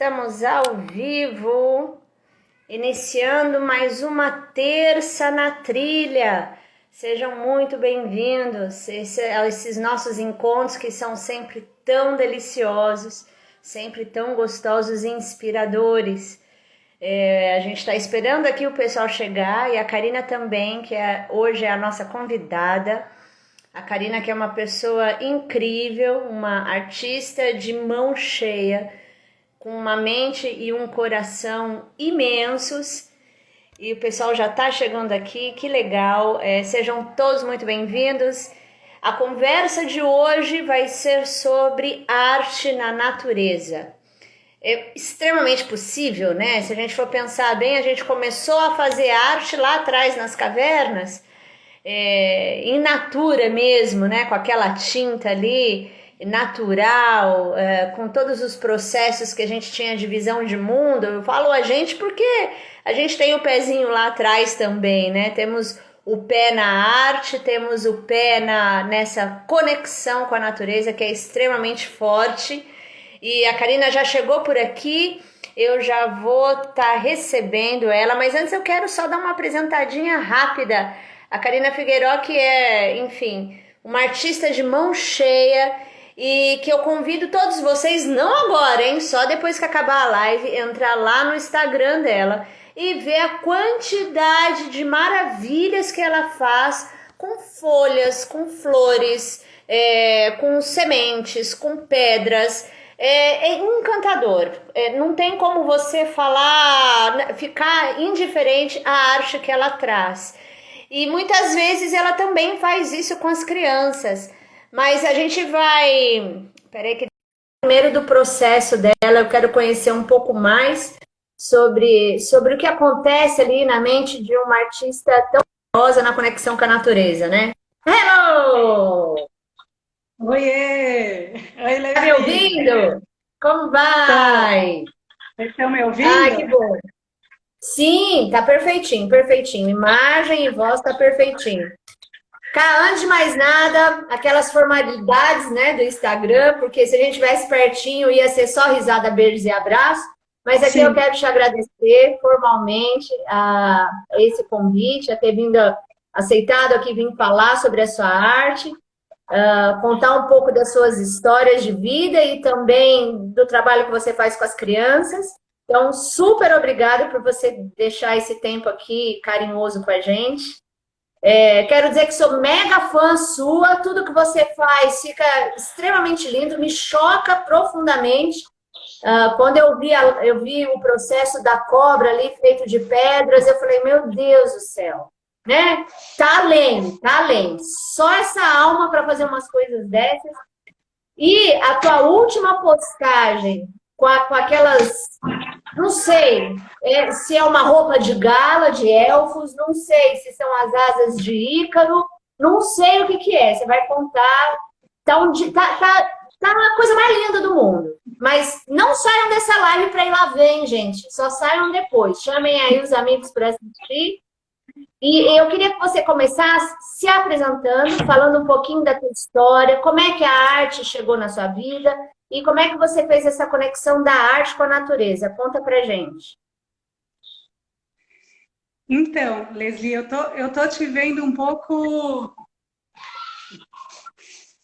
Estamos ao vivo, iniciando mais uma terça na trilha. Sejam muito bem-vindos a esses nossos encontros que são sempre tão deliciosos, sempre tão gostosos e inspiradores. A gente está esperando aqui o pessoal chegar e a Karina também, que hoje é a nossa convidada. A Karina, que é uma pessoa incrível, uma artista de mão cheia, com uma mente e um coração imensos. E o pessoal já está chegando aqui, que legal. Sejam todos muito bem-vindos. A conversa de hoje vai ser sobre arte na natureza. É extremamente possível, né? Se a gente for pensar bem, a gente começou a fazer arte lá atrás nas cavernas, in natura mesmo, né? Com aquela tinta ali natural, com todos os processos que a gente tinha de visão de mundo. Eu falo a gente porque a gente tem o pezinho lá atrás também, né? Temos o pé na arte, temos o pé nessa conexão com a natureza que é extremamente forte. E a Karina já chegou por aqui, eu já vou estar recebendo ela, mas antes eu quero só dar uma apresentadinha rápida. A Karina Figueiró, que é, enfim, uma artista de mão cheia e que eu convido todos vocês, não agora, hein, só depois que acabar a live, entrar lá no Instagram dela e ver a quantidade de maravilhas que ela faz com folhas, com flores, com sementes, com pedras. É encantador. Não tem como você ficar indiferente à arte que ela traz. E muitas vezes ela também faz isso com as crianças. Mas a gente vai... Peraí que primeiro do processo dela, eu quero conhecer um pouco mais sobre o que acontece ali na mente de uma artista tão famosa na conexão com a natureza, né? Hello! Oiê! Oi, Tá me Levi! ouvindo? Como vai? Vocês estão me Ai, ouvindo? que bom. Sim, tá perfeitinho, perfeitinho. Imagem e voz tá perfeitinho. Cá, antes de mais nada, aquelas formalidades, né, do Instagram, porque se a gente tivesse pertinho ia ser só risada, beijos e abraço. Mas aqui eu Sim. quero te agradecer formalmente a esse convite, a ter aceitado aqui vir falar sobre a sua arte, contar um pouco das suas histórias de vida e também do trabalho que você faz com as crianças. Então, super obrigada por você deixar esse tempo aqui carinhoso com a gente. Quero dizer que sou mega fã sua, tudo que você faz fica extremamente lindo, me choca profundamente. Quando eu vi o processo da cobra ali feito de pedras, eu falei, meu Deus do céu, né? Tá além, tá além. Só essa alma para fazer umas coisas dessas. E a tua última postagem com aquelas, não sei, se é uma roupa de gala de elfos, não sei se são as asas de Ícaro, não sei o que é. Você vai contar. Tá a coisa mais linda do mundo. Mas não saiam dessa live para ir lá ver, hein, gente. Só saiam depois. Chamem aí os amigos para assistir. E eu queria que você começasse se apresentando, falando um pouquinho da tua história, como é que a arte chegou na sua vida e como é que você fez essa conexão da arte com a natureza. Conta pra gente. Então, Leslie, eu tô te vendo um pouco...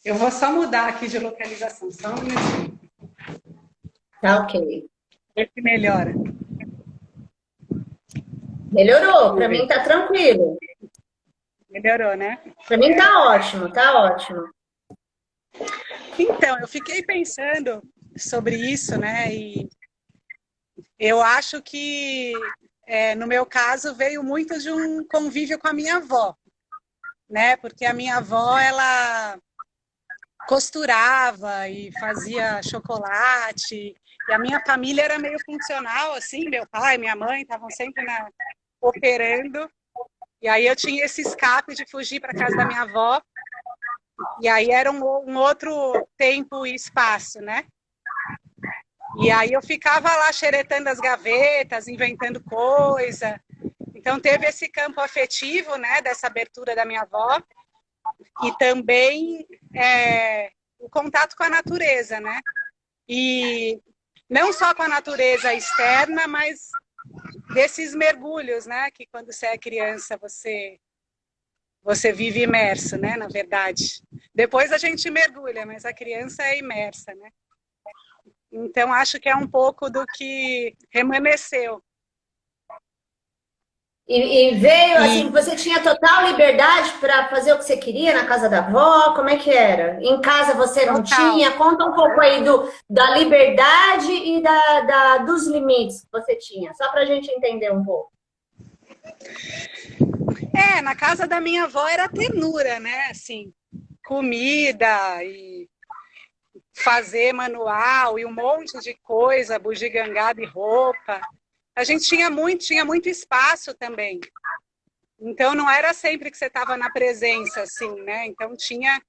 Eu vou só mudar aqui de localização, só um minutinho. Tá ok. Ver se melhora. Melhorou, pra mim tá tranquilo. Melhorou, né? Pra mim tá ótimo, tá ótimo. Então, eu fiquei pensando sobre isso, né? E eu acho que, no meu caso, veio muito de um convívio com a minha avó, né? Porque a minha avó, ela costurava e fazia chocolate, e a minha família era meio funcional, assim, meu pai, minha mãe estavam sempre operando, e aí eu tinha esse escape de fugir para casa da minha avó, e aí era um outro tempo e espaço, né? E aí eu ficava lá xeretando as gavetas, inventando coisa. Então teve esse campo afetivo, né, dessa abertura da minha avó, e também o contato com a natureza, né? E não só com a natureza externa, mas desses mergulhos, né? Que quando você é criança, você vive imerso, né? Na verdade. Depois a gente mergulha, mas a criança é imersa, né? Então, acho que é um pouco do que remanesceu. E veio assim, você tinha total liberdade para fazer o que você queria na casa da avó? Como é que era? Em casa você não Total. tinha? Conta um pouco aí da liberdade e dos limites que você tinha, só para a gente entender um pouco. Na casa da minha avó era ternura, né? Assim, comida e fazer manual e um monte de coisa, bugigangada e roupa. A gente tinha muito espaço também. Então não era sempre que você estava na presença, assim, né? Então tinha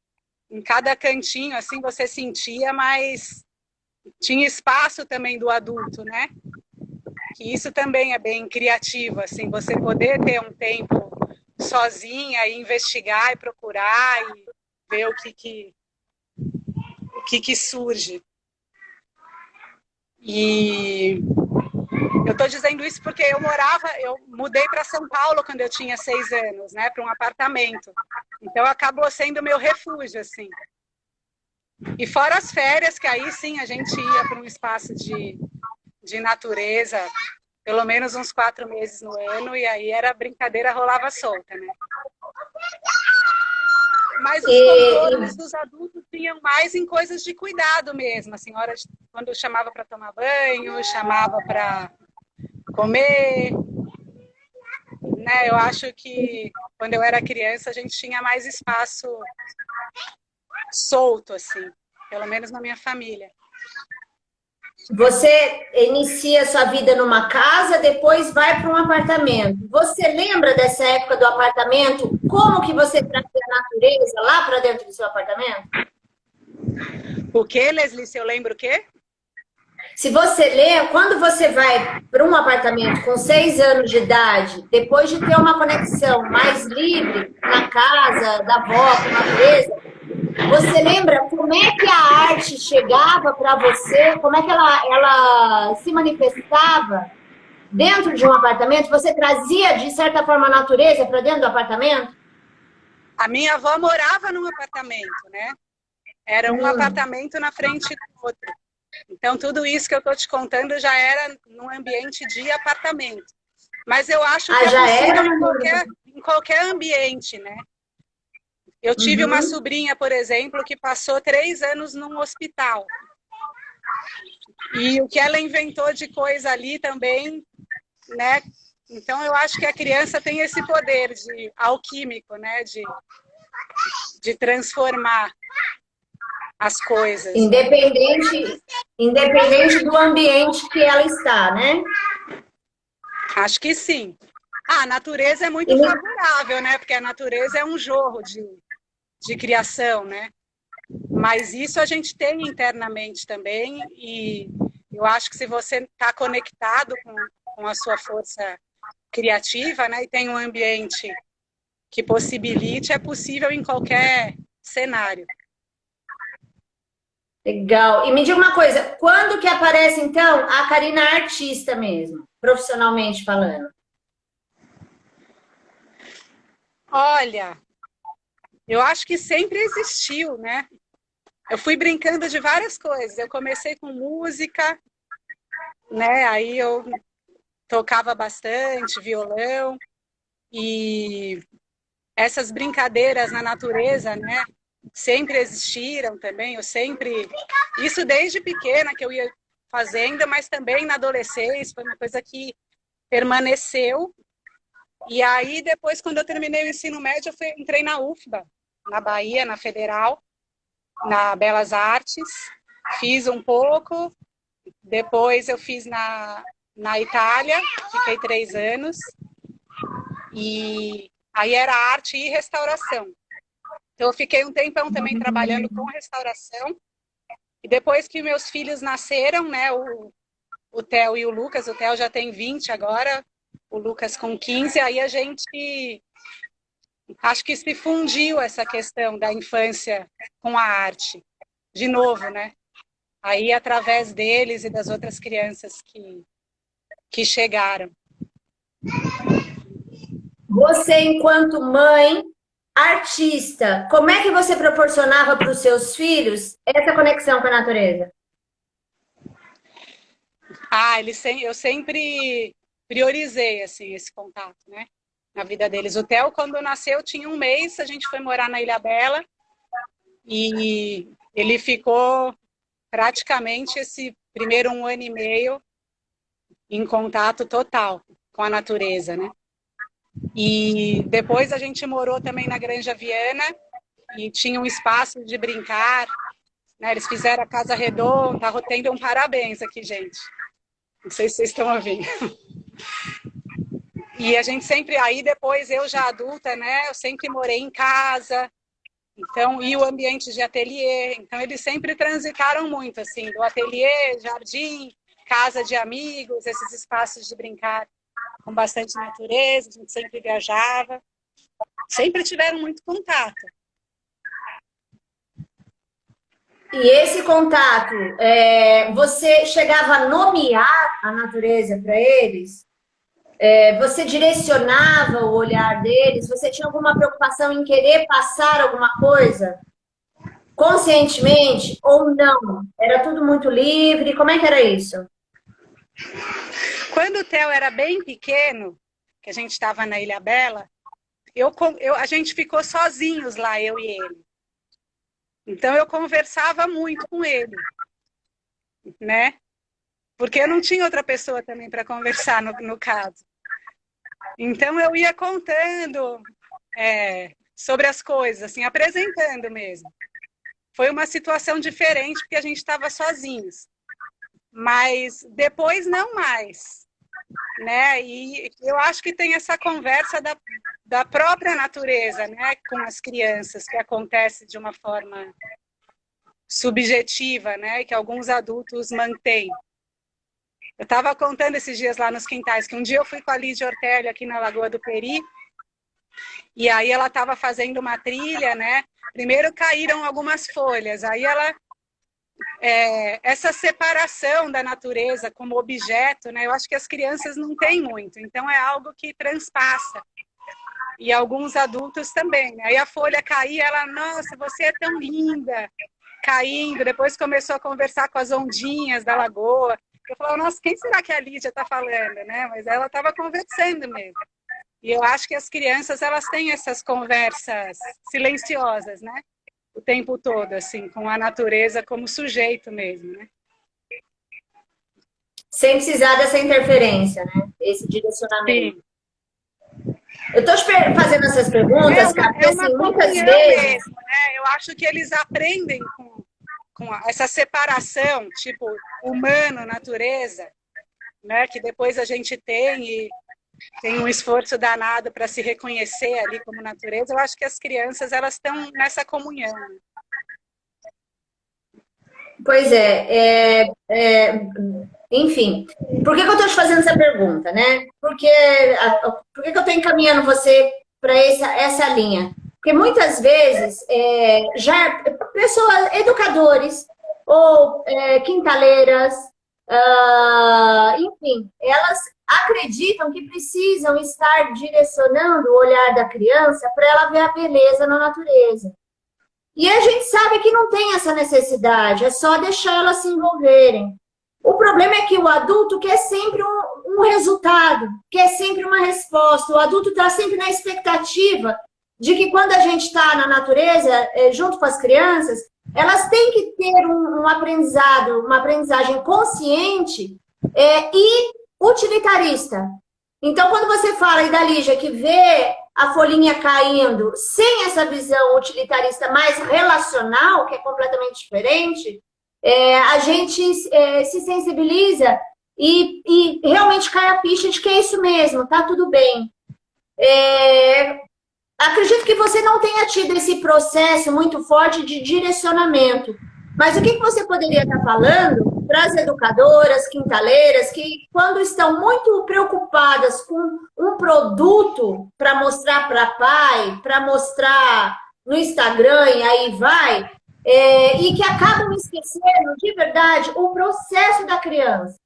em cada cantinho, assim, você sentia, mas tinha espaço também do adulto, né? Que isso também é bem criativo, assim, você poder ter um tempo sozinha e investigar e procurar e ver o que surge. E eu estou dizendo isso porque eu mudei para São Paulo quando eu tinha 6 anos, né, para um apartamento. Então acabou sendo meu refúgio, assim. E fora as férias, que aí sim a gente ia para um espaço de natureza, pelo menos uns 4 meses no ano, e aí era brincadeira, rolava solta, né? Mas os contornos dos adultos tinham mais em coisas de cuidado mesmo, assim, quando eu chamava para tomar banho, chamava para comer, né? Eu acho que quando eu era criança a gente tinha mais espaço solto, assim, pelo menos na minha família. Você inicia sua vida numa casa, depois vai para um apartamento. Você lembra dessa época do apartamento? Como que você trazia a natureza lá para dentro do seu apartamento? O que, Leslie? Se eu lembro o quê? Se você lê, quando você vai para um apartamento com 6 anos de idade, depois de ter uma conexão mais livre na casa da avó com a natureza, você lembra como é que a arte chegava para você? Como é que ela se manifestava dentro de um apartamento? Você trazia, de certa forma, a natureza para dentro do apartamento? A minha avó morava num apartamento, né? Era um apartamento na frente do outro. Então, tudo isso que eu estou te contando já era num ambiente de apartamento. Mas eu acho que é possível em qualquer ambiente, né? Eu tive uma sobrinha, por exemplo, que passou 3 anos num hospital. E o que ela inventou de coisa ali também, né? Então, eu acho que a criança tem esse poder de alquímico, né? De transformar as coisas. Independente do ambiente que ela está, né? Acho que sim. A natureza é muito favorável, né? Porque a natureza é um jorro de criação, né? Mas isso a gente tem internamente também, e eu acho que se você está conectado com a sua força criativa, né? E tem um ambiente que possibilite, é possível em qualquer cenário. Legal. E me diga uma coisa, quando que aparece, então, a Karina artista mesmo, profissionalmente falando? Olha, eu acho que sempre existiu, né? Eu fui brincando de várias coisas. Eu comecei com música, né? Aí eu tocava bastante violão e essas brincadeiras na natureza, né? Sempre existiram também. Isso desde pequena que eu ia fazendo, mas também na adolescência foi uma coisa que permaneceu. E aí depois, quando eu terminei o ensino médio, entrei na UFBA, na Bahia, na Federal, na Belas Artes, fiz um pouco, depois eu fiz na Itália, fiquei 3 anos, e aí era arte e restauração. Então eu fiquei um tempão também trabalhando com restauração, e depois que meus filhos nasceram, né, o Theo e o Lucas, o Theo já tem 20 agora, o Lucas com 15, aí a gente acho que se fundiu essa questão da infância com a arte, de novo, né? aí através deles e das outras crianças que chegaram. Você, enquanto mãe, artista, como é que você proporcionava para os seus filhos essa conexão com a natureza? Eu sempre priorizei assim, esse contato, né, na vida deles. O Theo, quando nasceu, tinha 1 mês, a gente foi morar na Ilhabela e ele ficou praticamente esse primeiro 1 ano e meio em contato total com a natureza, né? E depois a gente morou também na Granja Viana e tinha um espaço de brincar, né? Eles fizeram a casa redonda, tá tendo um parabéns aqui, gente. Não sei se vocês estão ouvindo. E a gente sempre, aí depois eu já adulta, né? Eu sempre morei em casa, então, e o ambiente de ateliê. Então, eles sempre transitaram muito, assim, do ateliê, jardim, casa de amigos, esses espaços de brincar com bastante natureza, a gente sempre viajava. Sempre tiveram muito contato. E esse contato, você chegava a nomear a natureza para eles? Você direcionava o olhar deles? Você tinha alguma preocupação em querer passar alguma coisa? Conscientemente ou não? Era tudo muito livre? Como é que era isso? Quando o Theo era bem pequeno, que a gente estava na Ilhabela, a gente ficou sozinhos lá, eu e ele. Então eu conversava muito com ele, né? Porque eu não tinha outra pessoa também para conversar no caso. Então eu ia contando sobre as coisas, assim, apresentando mesmo. Foi uma situação diferente porque a gente estava sozinhos. Mas depois não mais, né? E eu acho que tem essa conversa da própria natureza, né, com as crianças, que acontece de uma forma subjetiva, né, que alguns adultos mantêm. Eu estava contando esses dias lá nos quintais, que um dia eu fui com a Lídia Ortélio aqui na Lagoa do Peri, e aí ela estava fazendo uma trilha, né, primeiro caíram algumas folhas, aí ela... essa separação da natureza como objeto, né, eu acho que as crianças não têm muito, então é algo que transpassa. E alguns adultos também, né? Aí a folha caía, ela, nossa, você é tão linda, caindo. Depois começou a conversar com as ondinhas da lagoa. Eu falava, nossa, quem será que a Lídia está falando, né? Mas ela estava conversando mesmo. E eu acho que as crianças, elas têm essas conversas silenciosas, né? O tempo todo, assim, com a natureza como sujeito mesmo, né? Sem precisar dessa interferência, né? Esse direcionamento. Sim. Eu estou fazendo essas perguntas, porque assim, muitas vezes... Mesmo, né? Eu acho que eles aprendem com essa separação, tipo, humano-natureza, né? Que depois a gente tem um esforço danado para se reconhecer ali como natureza. Eu acho que as crianças, elas estão nessa comunhão. Pois enfim, por que eu estou te fazendo essa pergunta, né? Por que eu estou encaminhando você para essa linha? Porque muitas vezes, já pessoas, educadores ou quintaleiras, enfim, elas acreditam que precisam estar direcionando o olhar da criança para ela ver a beleza na natureza. E a gente sabe que não tem essa necessidade, é só deixar elas se envolverem. O problema é que o adulto quer sempre um resultado, quer sempre uma resposta. O adulto está sempre na expectativa de que quando a gente está na natureza, junto com as crianças, elas têm que ter um aprendizado, uma aprendizagem consciente e utilitarista. Então, quando você fala aí da Lígia que vê a folhinha caindo sem essa visão utilitarista mais relacional, que é completamente diferente, a gente se sensibiliza e realmente cai a ficha de que é isso mesmo, tá tudo bem. Acredito que você não tenha tido esse processo muito forte de direcionamento, mas o que você poderia estar falando para as educadoras, quintaleiras, que quando estão muito preocupadas com um produto para mostrar para pai, para mostrar no Instagram e aí vai, e que acabam esquecendo, de verdade, o processo da criança.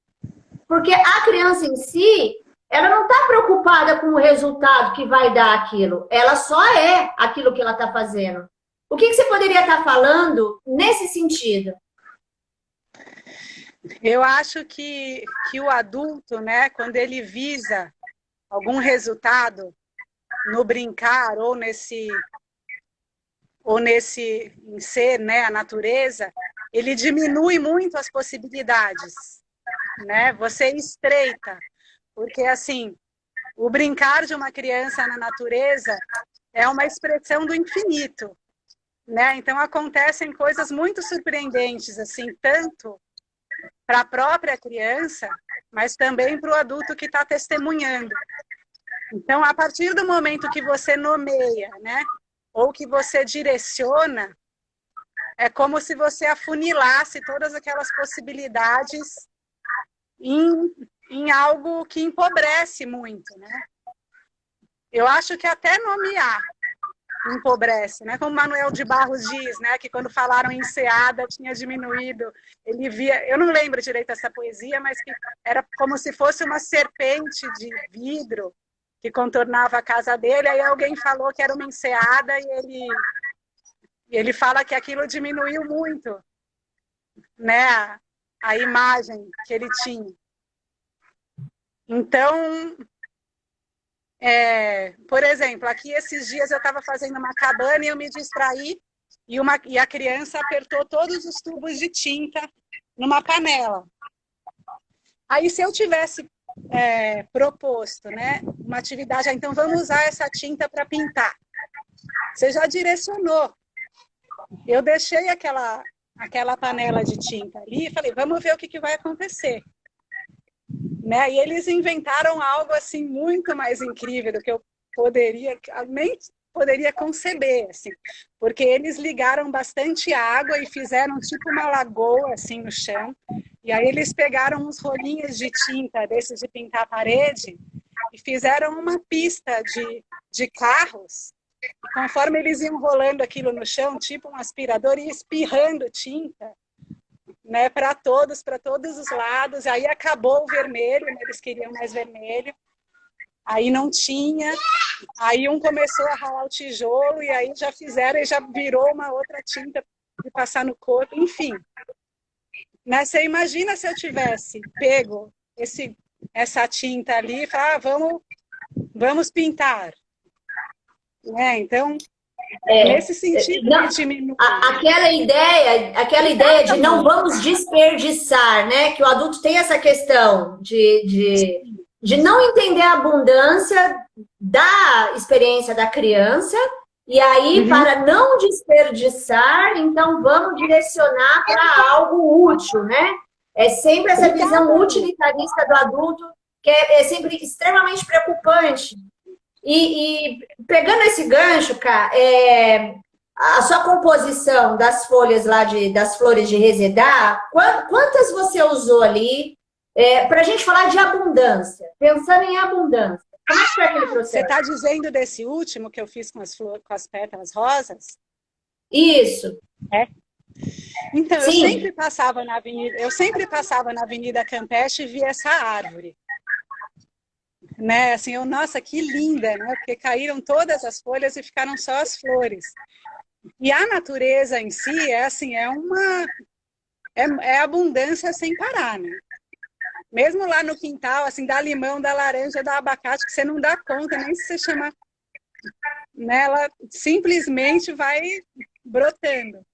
Porque a criança em si, ela não está preocupada com o resultado que vai dar aquilo. Ela só é aquilo que ela está fazendo. O que você poderia estar falando nesse sentido? Eu acho que o adulto, né, quando ele visa algum resultado no brincar ou nesse em ser, né, a natureza, ele diminui muito as possibilidades, né? Você estreita, porque assim, o brincar de uma criança na natureza é uma expressão do infinito, né? Então acontecem coisas muito surpreendentes, assim, tanto para a própria criança, mas também para o adulto que está testemunhando. Então, a partir do momento que você nomeia, né, ou que você direciona, é como se você afunilasse todas aquelas possibilidades em algo que empobrece muito, né? Eu acho que até nomear empobrece, né? Como Manuel de Barros diz, né? Que quando falaram em enseada tinha diminuído. Ele via, eu não lembro direito essa poesia, mas que era como se fosse uma serpente de vidro que contornava a casa dele. Aí alguém falou que era uma enseada e ele fala que aquilo diminuiu muito, né? A imagem que ele tinha. Então, por exemplo, aqui esses dias eu estava fazendo uma cabana e eu me distraí e a criança apertou todos os tubos de tinta numa panela. Aí se eu tivesse proposto, né, uma atividade, então vamos usar essa tinta para pintar. Você já direcionou. Eu deixei aquela panela de tinta ali e falei, vamos ver o que vai acontecer. Né? E eles inventaram algo assim muito mais incrível do que eu nem poderia conceber, assim, porque eles ligaram bastante água e fizeram tipo uma lagoa assim no chão. E aí eles pegaram uns rolinhos de tinta desses de pintar a parede e fizeram uma pista de carros. E conforme eles iam rolando aquilo no chão, tipo um aspirador, e espirrando tinta, né, para todos os lados. Aí acabou o vermelho, né, eles queriam mais vermelho. Aí não tinha. Aí um começou a ralar o tijolo e aí já fizeram e já virou uma outra tinta de passar no corpo, enfim. Né, você imagina se eu tivesse pego essa tinta ali e falar, vamos pintar. Né, então, nesse sentido, não, aquela ideia de não vamos desperdiçar, né? Que o adulto tem essa questão de não entender a abundância da experiência da criança, e aí, para não desperdiçar, então vamos direcionar para algo útil, né? É sempre essa visão utilitarista do adulto, que é sempre extremamente preocupante. E pegando esse gancho, cara, a sua composição das folhas lá das flores de resedar, quantas você usou ali para a gente falar de abundância, pensando em abundância? Como é que foi aquele processo? Você está dizendo desse último que eu fiz com as pétalas rosas? Isso. Então, eu sempre passava na Avenida Campeche e via essa árvore. Né? Assim, nossa, que linda, né? Porque caíram todas as folhas e ficaram só as flores. E a natureza em si é abundância sem parar, né? Mesmo lá no quintal, assim, dá limão, dá laranja, dá abacate, que você não dá conta, nem se você chamar. Né? Ela simplesmente vai brotando.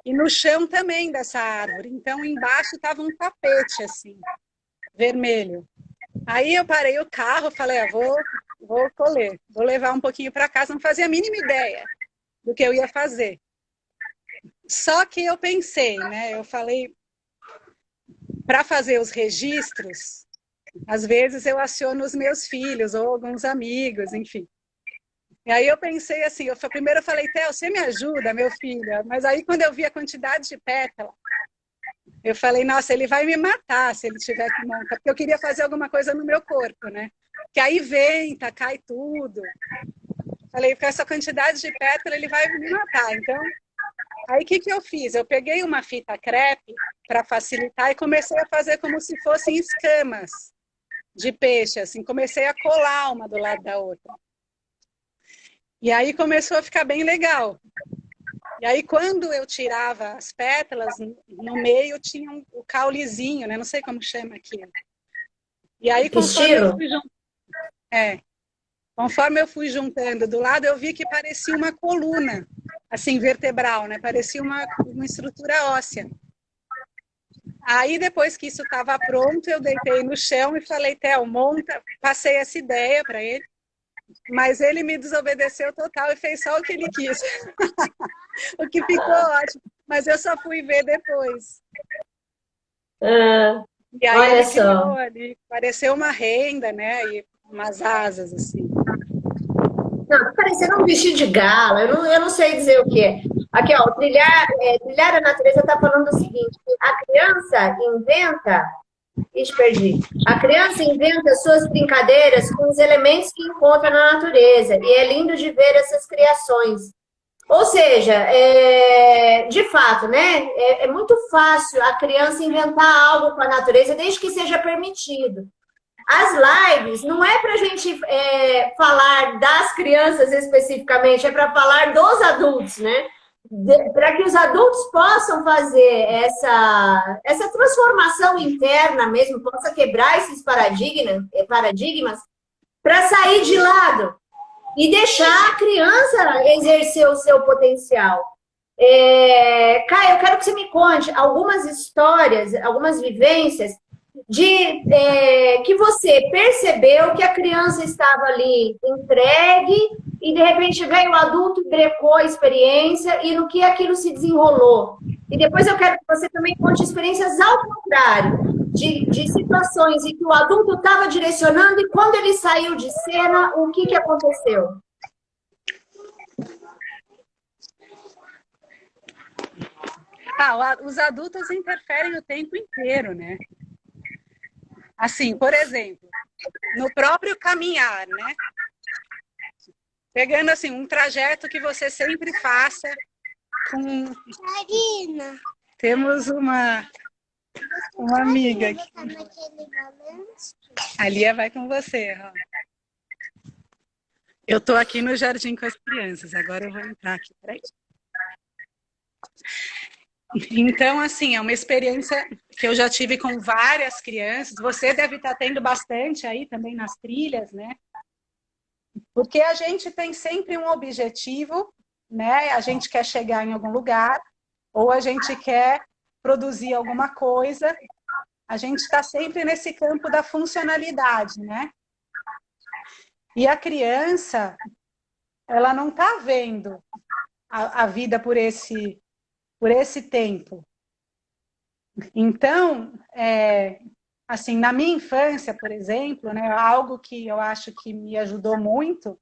E no chão também dessa árvore. Então, embaixo estava um tapete, assim, vermelho. Aí eu parei o carro, falei, vou colher, vou levar um pouquinho para casa, não fazia a mínima ideia do que eu ia fazer. Só que eu pensei, né? Eu falei, para fazer os registros, às vezes eu aciono os meus filhos ou alguns amigos, enfim. E aí eu pensei assim, primeiro eu falei, Theo, você me ajuda, meu filho? Mas aí quando eu vi a quantidade de pétala, eu falei, nossa, ele vai me matar se ele tiver que montar, porque eu queria fazer alguma coisa no meu corpo, né? Que aí venta, cai tudo. Falei, com essa quantidade de pétala ele vai me matar. Então, Aí o que que eu fiz? Eu peguei uma fita crepe para facilitar e comecei a fazer como se fossem escamas de peixe, assim, comecei a colar uma do lado da outra. E aí começou a ficar bem legal. E aí quando eu tirava as pétalas, no meio tinha o caulezinho, né? Não sei como chama aquilo. E aí Estilo? conforme eu fui juntando do lado, eu vi que parecia uma coluna, assim, vertebral, né? Parecia uma estrutura óssea. Aí, depois que isso estava pronto, eu deitei no chão e falei, Theo, monta. Passei essa ideia para ele, mas ele me desobedeceu total e fez só o que ele quis. O que ficou ótimo, mas eu só fui ver depois. Ah, E aí olha ele só. criou ali, pareceu uma renda, né? E umas asas, assim. Não, tá parecendo um vestido de gala, eu não sei dizer o que é. Aqui, ó, trilhar a natureza está falando o seguinte: que a criança inventa. Ixi, perdi. A criança inventa suas brincadeiras com os elementos que encontra na natureza, e é lindo de ver essas criações. Ou seja, de fato, né? É muito fácil a criança inventar algo com a natureza, desde que seja permitido. As lives não é para a gente falar das crianças especificamente, é para falar dos adultos, né? Para que os adultos possam fazer essa transformação interna mesmo, possa quebrar esses paradigmas para sair de lado e deixar a criança exercer o seu potencial. Caio, eu quero que você me conte algumas histórias, algumas vivências que você percebeu que a criança estava ali entregue e de repente veio o adulto e brecou a experiência e no que aquilo se desenrolou. E depois eu quero que você também conte experiências ao contrário, de situações em que o adulto estava direcionando e quando ele saiu de cena, o que aconteceu? Os adultos interferem o tempo inteiro, né? Assim, por exemplo, no próprio caminhar, né? Pegando assim um trajeto que você sempre faça com. Karina. Temos uma amiga aqui. A Lia vai com você, ó. Eu tô aqui no jardim com as crianças. Agora eu vou entrar aqui. Peraí. Então, assim, é uma experiência que eu já tive com várias crianças. Você deve estar tendo bastante aí também nas trilhas, né? Porque a gente tem sempre um objetivo, né? A gente quer chegar em algum lugar, ou a gente quer produzir alguma coisa. A gente está sempre nesse campo da funcionalidade, né? E a criança, ela não está vendo a vida por esse tempo. Então, assim, na minha infância, por exemplo, né, algo que eu acho que me ajudou muito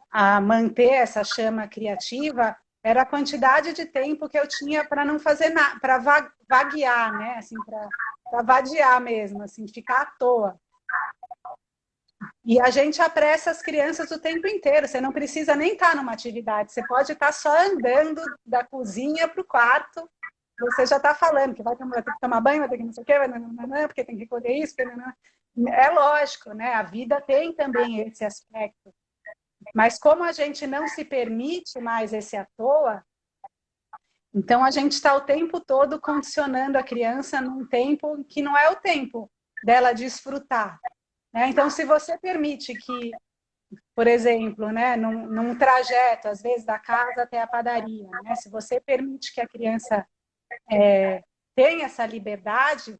a manter essa chama criativa era a quantidade de tempo que eu tinha para não fazer nada, para vaguear, né, assim, para vadiar mesmo, assim, ficar à toa. E a gente apressa as crianças o tempo inteiro, você não precisa nem estar numa atividade, você pode estar só andando da cozinha para o quarto, você já está falando que vai ter que tomar banho, vai ter que não sei o quê, porque tem que recolher isso, é lógico, né? A vida tem também esse aspecto. Mas como a gente não se permite mais esse à toa, então a gente está o tempo todo condicionando a criança num tempo que não é o tempo dela desfrutar. Né? Então, se você permite que, por exemplo, né, num trajeto, às vezes da casa até a padaria, né, se você permite que a criança tenha essa liberdade,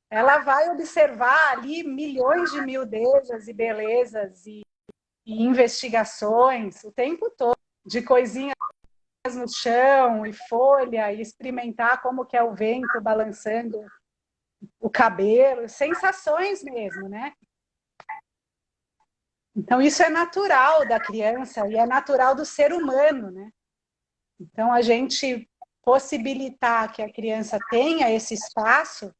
ela vai observar ali milhões de miudezas e belezas e investigações o tempo todo, de coisinhas no chão e folha, e experimentar como que é o vento balançando o cabelo, sensações mesmo, né? Então, isso é natural da criança e é natural do ser humano, né? Então, a gente possibilitar que a criança tenha esse espaço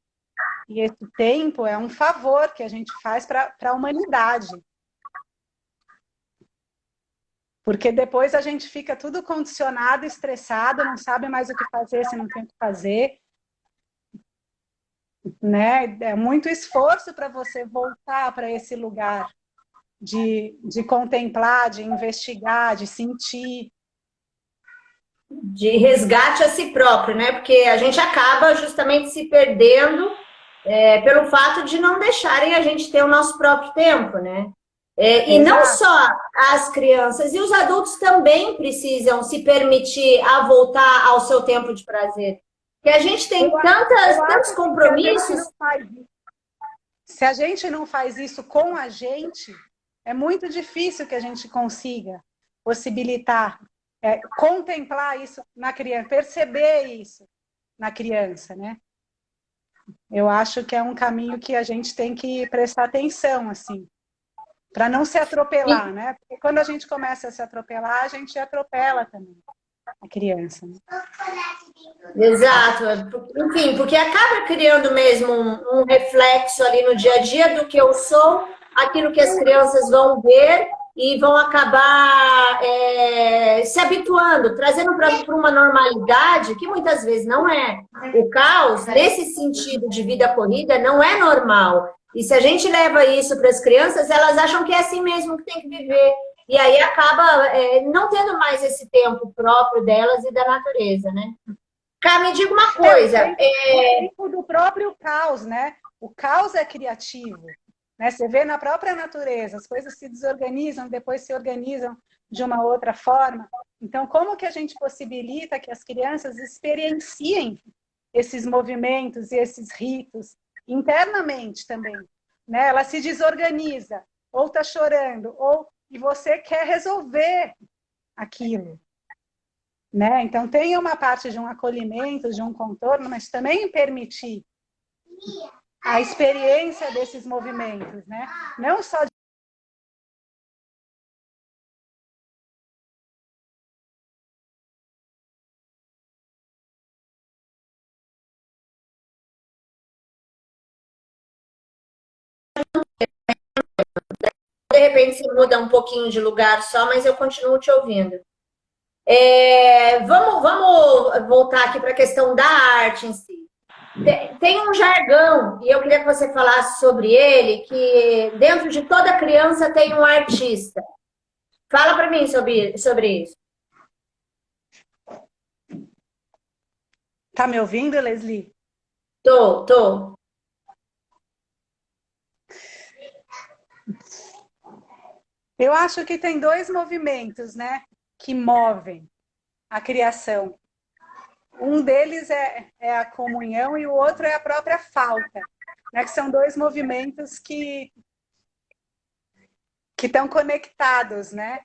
e esse tempo é um favor que a gente faz para a humanidade. Porque depois a gente fica tudo condicionado, estressado, não sabe mais o que fazer se não tem o que fazer, né? É muito esforço para você voltar para esse lugar de contemplar, de investigar, de sentir. De resgate a si próprio, né? Porque a gente acaba justamente se perdendo pelo fato de não deixarem a gente ter o nosso próprio tempo, né? E não Exato. só as crianças, e os adultos também precisam se permitir a voltar ao seu tempo de prazer. Porque a gente tem Eu tantos acho que se a gente compromissos. não faz isso, se a gente não faz isso com a gente, é muito difícil que a gente consiga possibilitar, contemplar isso na criança, perceber isso na criança, né? Eu acho que é um caminho que a gente tem que prestar atenção, assim, para não se atropelar, né? Porque quando a gente começa a se atropelar, a gente atropela também a criança, né? Exato. Enfim, porque acaba criando mesmo um reflexo ali no dia a dia do que eu sou, aquilo que as crianças vão ver e vão acabar se habituando, trazendo para uma normalidade que muitas vezes não é. O caos, nesse sentido de vida corrida, não é normal. E se a gente leva isso para as crianças, elas acham que é assim mesmo que tem que viver. E aí acaba não tendo mais esse tempo próprio delas e da natureza, né? Cá, me diga uma coisa. O tempo do próprio caos, né? O caos é criativo, né? Você vê na própria natureza, as coisas se desorganizam, depois se organizam de uma outra forma. Então, como que a gente possibilita que as crianças experienciem esses movimentos e esses ritos internamente também, né? Ela se desorganiza, ou está chorando, e você quer resolver aquilo, né? Então tem uma parte de um acolhimento, de um contorno, mas também permitir a experiência desses movimentos, né? Não só De repente você muda um pouquinho de lugar só, mas eu continuo te ouvindo. Vamos voltar aqui para a questão da arte em si. Tem um jargão, e eu queria que você falasse sobre ele, que dentro de toda criança tem um artista. Fala para mim sobre isso. tá me ouvindo, Leslie? Tô. Eu acho que tem dois movimentos, né, que movem a criação. Um deles é a comunhão e o outro é a própria falta, né? Que são dois movimentos que estão conectados, né?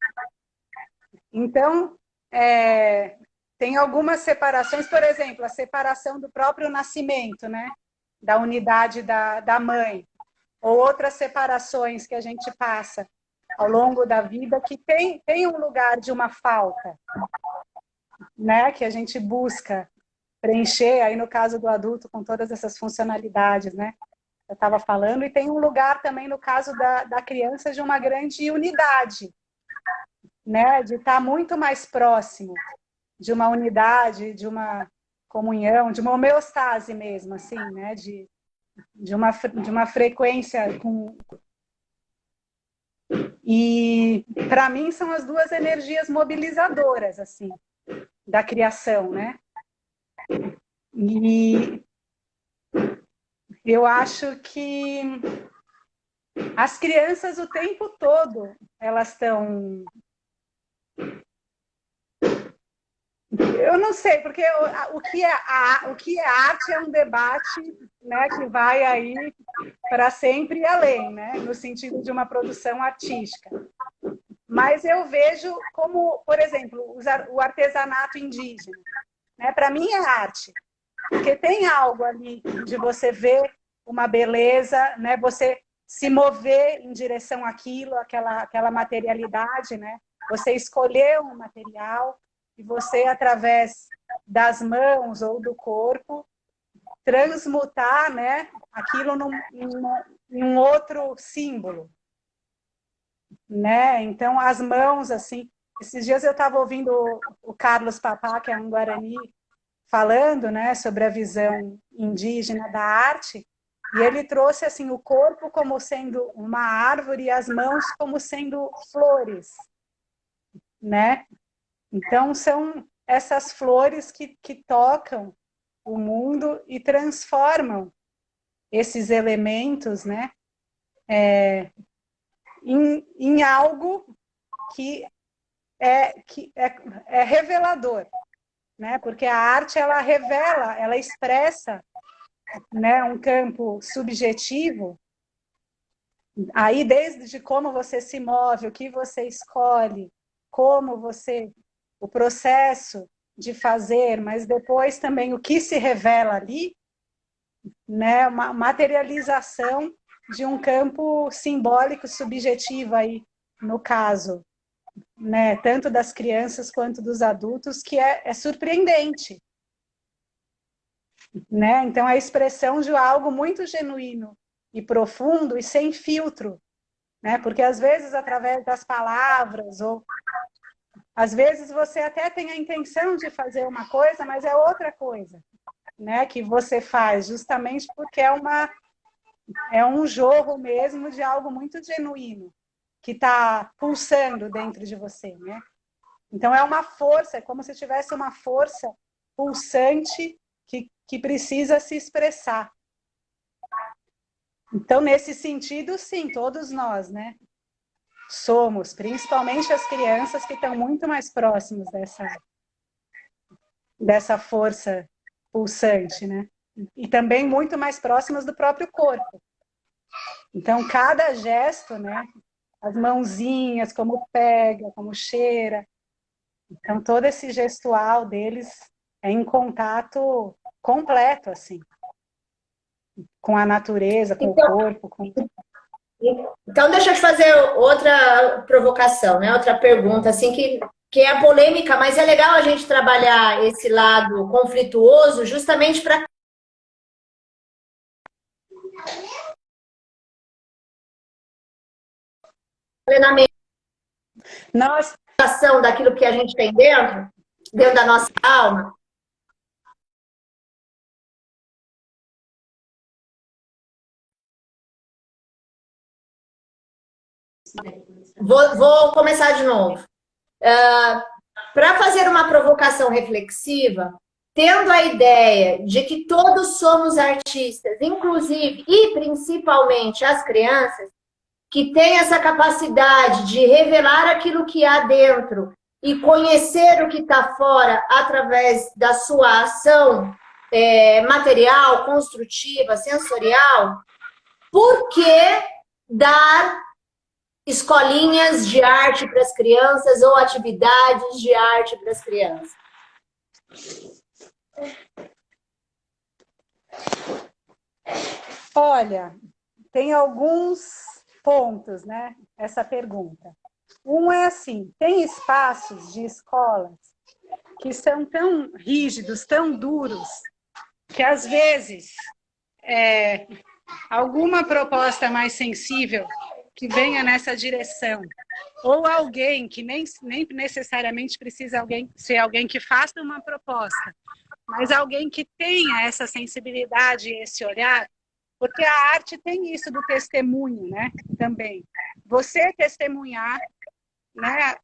Então, tem algumas separações, por exemplo, a separação do próprio nascimento, né? Da unidade da mãe, ou outras separações que a gente passa ao longo da vida que tem um lugar de uma falta, né? Que a gente busca preencher, aí no caso do adulto, com todas essas funcionalidades, né? Eu estava falando, e tem um lugar também no caso da criança de uma grande unidade, né? De estar muito mais próximo de uma unidade, de uma comunhão, de uma homeostase mesmo, assim, né? De uma frequência com... E para mim são as duas energias mobilizadoras, assim, da criação, né? E eu acho que as crianças o tempo todo elas estão... Eu não sei, porque o que é arte é um debate, né, que vai aí para sempre e além, né, no sentido de uma produção artística. Mas eu vejo como, por exemplo, o artesanato indígena, né, para mim é arte, porque tem algo ali de você ver uma beleza, né, você se mover em direção àquilo, aquela materialidade, né, você escolher um material e você, através das mãos ou do corpo, transmutar, né, aquilo em um outro símbolo, né? Então, as mãos, assim, Esses dias eu estava ouvindo o Carlos Papá, que é um Guarani, falando, né, sobre a visão indígena da arte, e ele trouxe assim o corpo como sendo uma árvore e as mãos como sendo flores, né? Então são essas flores que tocam o mundo e transformam esses elementos, né, em algo que é revelador, né? Porque a arte ela revela, ela expressa, né, um campo subjetivo. Aí desde como você se move, o que você escolhe, como você, o processo de fazer, mas depois também o que se revela ali, né, uma materialização de um campo simbólico subjetivo aí, no caso, né, tanto das crianças quanto dos adultos, que é surpreendente, né? Então, a expressão de algo muito genuíno e profundo e sem filtro, né? Porque às vezes através das palavras ou às vezes você até tem a intenção de fazer uma coisa, mas é outra coisa, né? Que você faz justamente porque é um jogo mesmo de algo muito genuíno que está pulsando dentro de você, né? Então é uma força, é como se tivesse uma força pulsante que precisa se expressar. Então, nesse sentido, sim, todos nós, né? Somos, principalmente as crianças que estão muito mais próximos dessa força pulsante, né? E também muito mais próximas do próprio corpo. Então, cada gesto, né? As mãozinhas, como pega, como cheira. Então, todo esse gestual deles é em contato completo, assim, com a natureza, com o Então, corpo. então, deixa eu te fazer outra provocação, né? Outra pergunta, assim, que é polêmica, mas é legal a gente trabalhar esse lado conflituoso justamente para plenamente Nós, ação daquilo que a gente tem dentro da nossa alma. Vou começar de novo. Para fazer uma provocação reflexiva, tendo a ideia de que todos somos artistas, inclusive e principalmente as crianças, que têm essa capacidade de revelar aquilo que há dentro e conhecer o que está fora através da sua ação material, construtiva, sensorial, por que dar escolinhas de arte para as crianças ou atividades de arte para as crianças? olha, tem alguns pontos, né? Essa pergunta. Um é assim, tem espaços de escolas que são tão rígidos, tão duros, que às vezes alguma proposta mais sensível que venha nessa direção, ou alguém que nem necessariamente precisa ser alguém que faça uma proposta, mas alguém que tenha essa sensibilidade e esse olhar, porque a arte tem isso do testemunho, né? Também. Você testemunhar, né,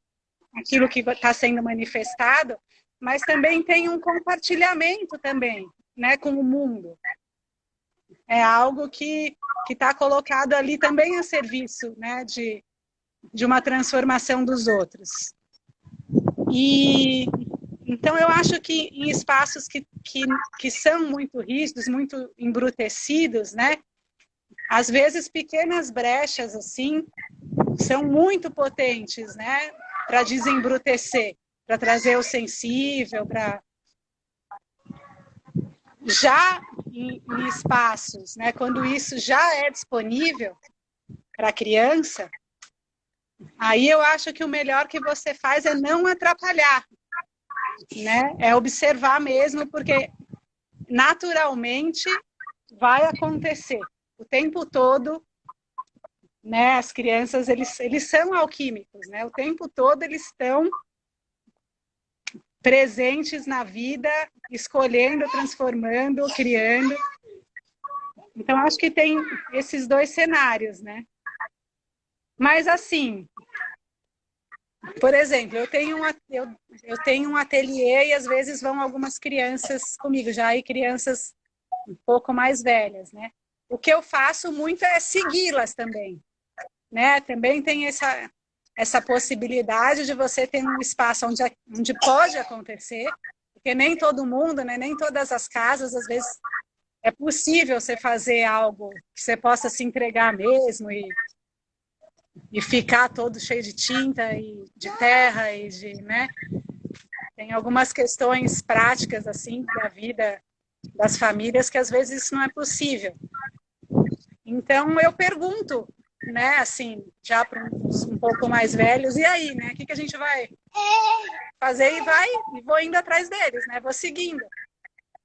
aquilo que está sendo manifestado, mas também tem um compartilhamento também, né, com o mundo. É algo que está colocado ali também a serviço, né, de uma transformação dos outros. E então eu acho que em espaços que são muito rígidos, muito embrutecidos, né, às vezes pequenas brechas assim são muito potentes, né, para desembrutecer, para trazer o sensível, para já em espaços, né, quando isso já é disponível para a criança, aí eu acho que o melhor que você faz é não atrapalhar, né? É observar mesmo, porque naturalmente vai acontecer o tempo todo né? As crianças, eles são alquímicos, né? O tempo todo eles estão presentes na vida, escolhendo, transformando, criando. Então, acho que tem esses dois cenários, né? Mas, assim, por exemplo, eu tenho um ateliê e às vezes vão algumas crianças comigo, já aí crianças um pouco mais velhas, né? O que eu faço muito é segui-las também, né? Também tem essa possibilidade de você ter um espaço onde pode acontecer, porque nem todo mundo, né? Nem todas as casas, às vezes, é possível você fazer algo que você possa se entregar mesmo e ficar todo cheio de tinta e de terra e de, né? Tem algumas questões práticas assim da vida das famílias que às vezes isso não é possível. Então eu pergunto, né, assim, já para uns um pouco mais velhos, e aí, né? O que a gente vai fazer e vou indo atrás deles, né? Vou seguindo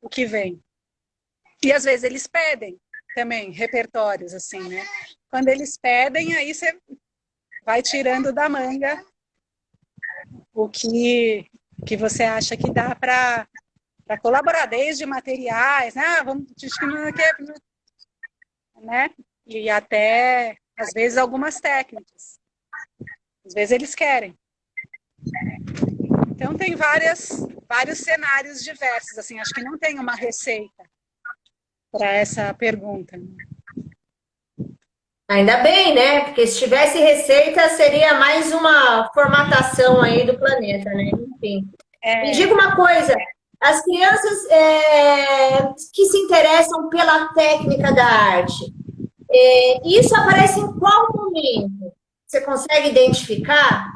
o que vem. E às vezes eles pedem também repertórios assim, né? Quando eles pedem, aí você vai tirando da manga o que você acha que dá para colaborar, desde materiais, né? Vamos, né? E até, às vezes, algumas técnicas. Às vezes eles querem. Então, tem vários cenários diversos. Assim, acho que não tem uma receita para essa pergunta. Ainda bem, né? Porque se tivesse receita, seria mais uma formatação aí do planeta, né? Enfim. Me diga uma coisa, as crianças que se interessam pela técnica da arte, isso aparece em qual momento? Você consegue identificar?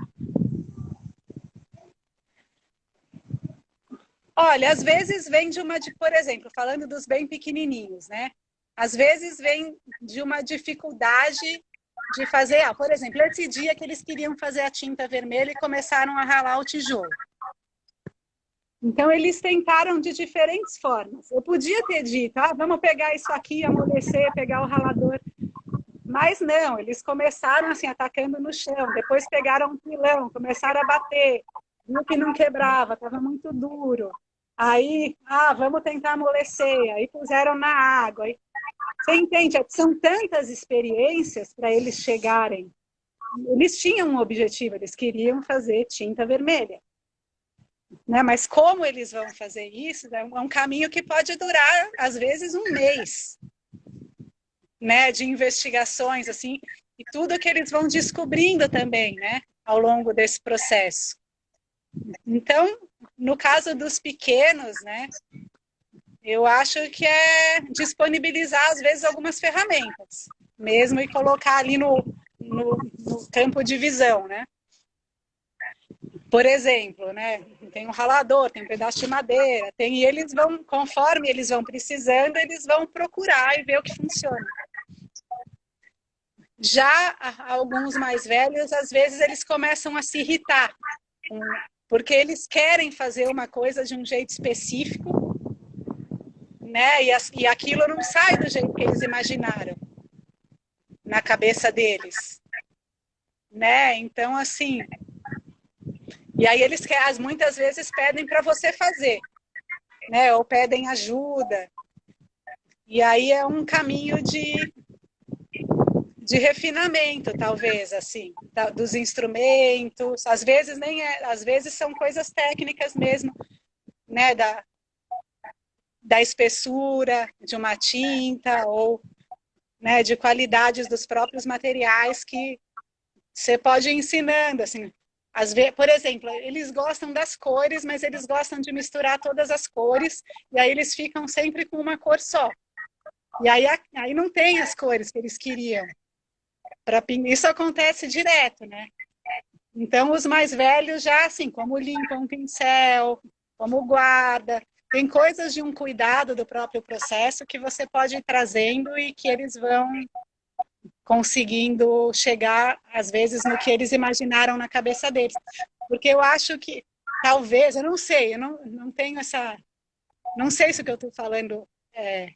Olha, às vezes vem por exemplo, falando dos bem pequenininhos, né? Às vezes vem de uma dificuldade de fazer, por exemplo, esse dia que eles queriam fazer a tinta vermelha e começaram a ralar o tijolo. Então, eles tentaram de diferentes formas. Eu podia ter dito, vamos pegar isso aqui, amolecer, pegar o ralador. Mas não, eles começaram assim, atacando no chão. Depois pegaram um pilão, começaram a bater. Viu que não quebrava, estava muito duro. Aí, vamos tentar amolecer. Aí puseram na água. Aí, você entende? São tantas experiências para eles chegarem. Eles tinham um objetivo, eles queriam fazer tinta vermelha. Né? Mas como eles vão fazer isso, é um caminho que pode durar, às vezes, um mês, né? De investigações, assim, e tudo que eles vão descobrindo também, né? Ao longo desse processo. Então, no caso dos pequenos, né? Eu acho que é disponibilizar, às vezes, algumas ferramentas, mesmo, e colocar ali no campo de visão, né? Por exemplo, né? Tem um ralador, tem um pedaço de madeira, e eles vão, conforme eles vão precisando, eles vão procurar e ver o que funciona. Já alguns mais velhos, às vezes, eles começam a se irritar, porque eles querem fazer uma coisa de um jeito específico, né? E aquilo não sai do jeito que eles imaginaram na cabeça deles, né? Então, assim, e aí eles muitas vezes pedem para você fazer, né? Ou pedem ajuda. E aí é um caminho de refinamento, talvez, assim, dos instrumentos. Às vezes às vezes são coisas técnicas mesmo, né? Da espessura de uma tinta ou, né, de qualidades dos próprios materiais que você pode ir ensinando, assim. Por exemplo, eles gostam das cores, mas eles gostam de misturar todas as cores, e aí eles ficam sempre com uma cor só. E aí não tem as cores que eles queriam. Isso acontece direto, né? Então, os mais velhos já, assim, como limpam um pincel, como guarda, tem coisas de um cuidado do próprio processo que você pode ir trazendo e que eles vão conseguindo chegar, às vezes, no que eles imaginaram na cabeça deles. Porque eu acho que, talvez, eu não sei, eu não tenho essa... Não sei se o que eu estou falando é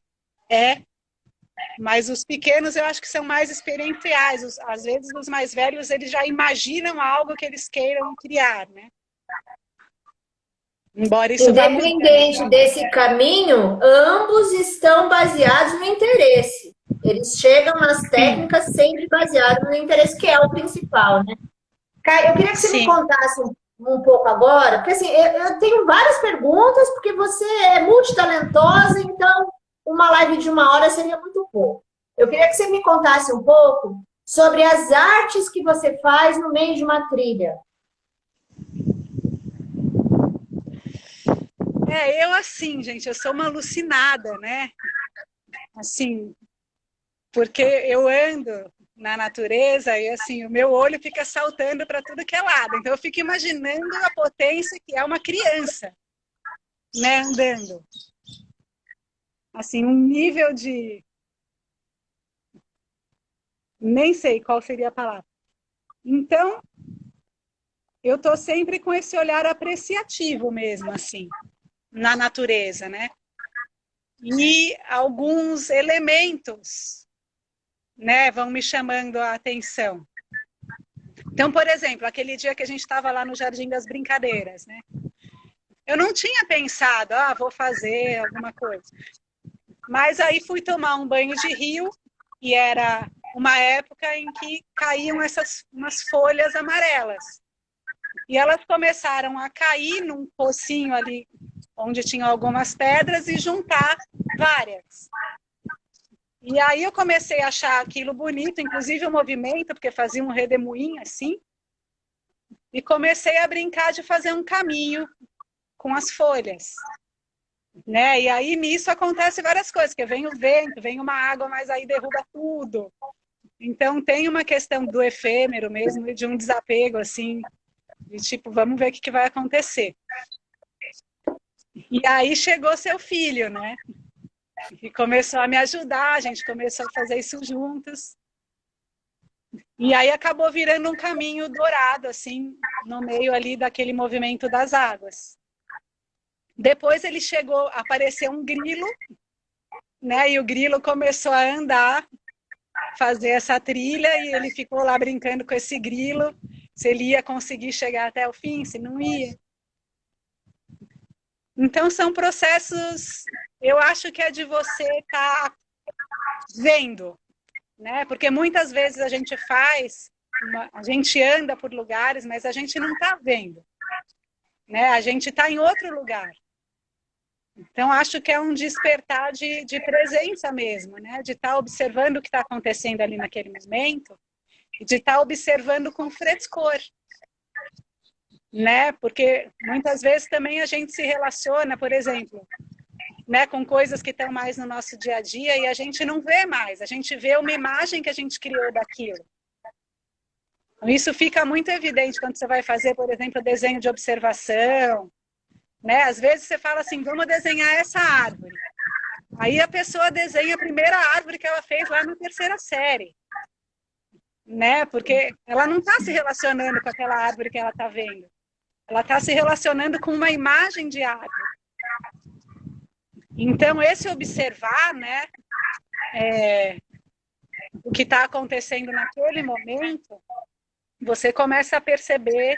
Mas os pequenos eu acho que são mais experienciais. Às vezes os mais velhos eles já imaginam algo que eles queiram criar, né? Embora isso vá mudando. Independente desse caminho, ambos estão baseados no interesse. Eles chegam nas técnicas sempre baseados no interesse, que é o principal, né? Kai, eu queria que você me contasse um pouco agora, porque assim, eu tenho várias perguntas, porque você é multitalentosa, então uma live de 1 hora seria muito pouco. Eu queria que você me contasse um pouco sobre as artes que você faz no meio de uma trilha. Eu assim, gente, eu sou uma alucinada, né? Assim, porque eu ando na natureza e assim, o meu olho fica saltando para tudo que é lado. Então eu fico imaginando a potência que é uma criança, né, andando. Assim, um nível de... Nem sei qual seria a palavra. Então, eu tô sempre com esse olhar apreciativo mesmo, assim, na natureza, né? E alguns elementos, né, vão me chamando a atenção. Então, por exemplo, aquele dia que a gente estava lá no Jardim das Brincadeiras, né? Eu não tinha pensado, vou fazer alguma coisa. Mas aí fui tomar um banho de rio e era uma época em que caíam umas folhas amarelas. E elas começaram a cair num pocinho ali onde tinham algumas pedras e juntar várias. E aí eu comecei a achar aquilo bonito, inclusive o movimento, porque fazia um redemoinho assim. E comecei a brincar de fazer um caminho com as folhas. Né? E aí nisso acontece várias coisas, que vem o vento, vem uma água, mas aí derruba tudo. Então tem uma questão do efêmero mesmo, de um desapego, assim, de tipo, vamos ver o que vai acontecer. E aí chegou seu filho, né? E começou a me ajudar, a gente começou a fazer isso juntos. E aí acabou virando um caminho dourado, assim, no meio ali daquele movimento das águas. Depois ele chegou, apareceu um grilo, né? E o grilo começou a andar, fazer essa trilha, e ele ficou lá brincando com esse grilo, se ele ia conseguir chegar até o fim, se não ia. Então são processos, eu acho que é de você estar vendo, né? Porque muitas vezes a gente a gente anda por lugares, mas a gente não está vendo, né? A gente está em outro lugar. Então, acho que é um despertar de presença mesmo, né? De estar observando o que está acontecendo ali naquele momento e de estar observando com frescor, né? Porque muitas vezes também a gente se relaciona, por exemplo, né, com coisas que estão mais no nosso dia a dia e a gente não vê mais, a gente vê uma imagem que a gente criou daquilo. Então, isso fica muito evidente quando você vai fazer, por exemplo, desenho de observação, né? Às vezes você fala assim, vamos desenhar essa árvore. Aí a pessoa desenha a primeira árvore que ela fez lá na 3ª série. Né? Porque ela não está se relacionando com aquela árvore que ela está vendo. Ela está se relacionando com uma imagem de árvore. Então, esse observar, né, o que está acontecendo naquele momento, você começa a perceber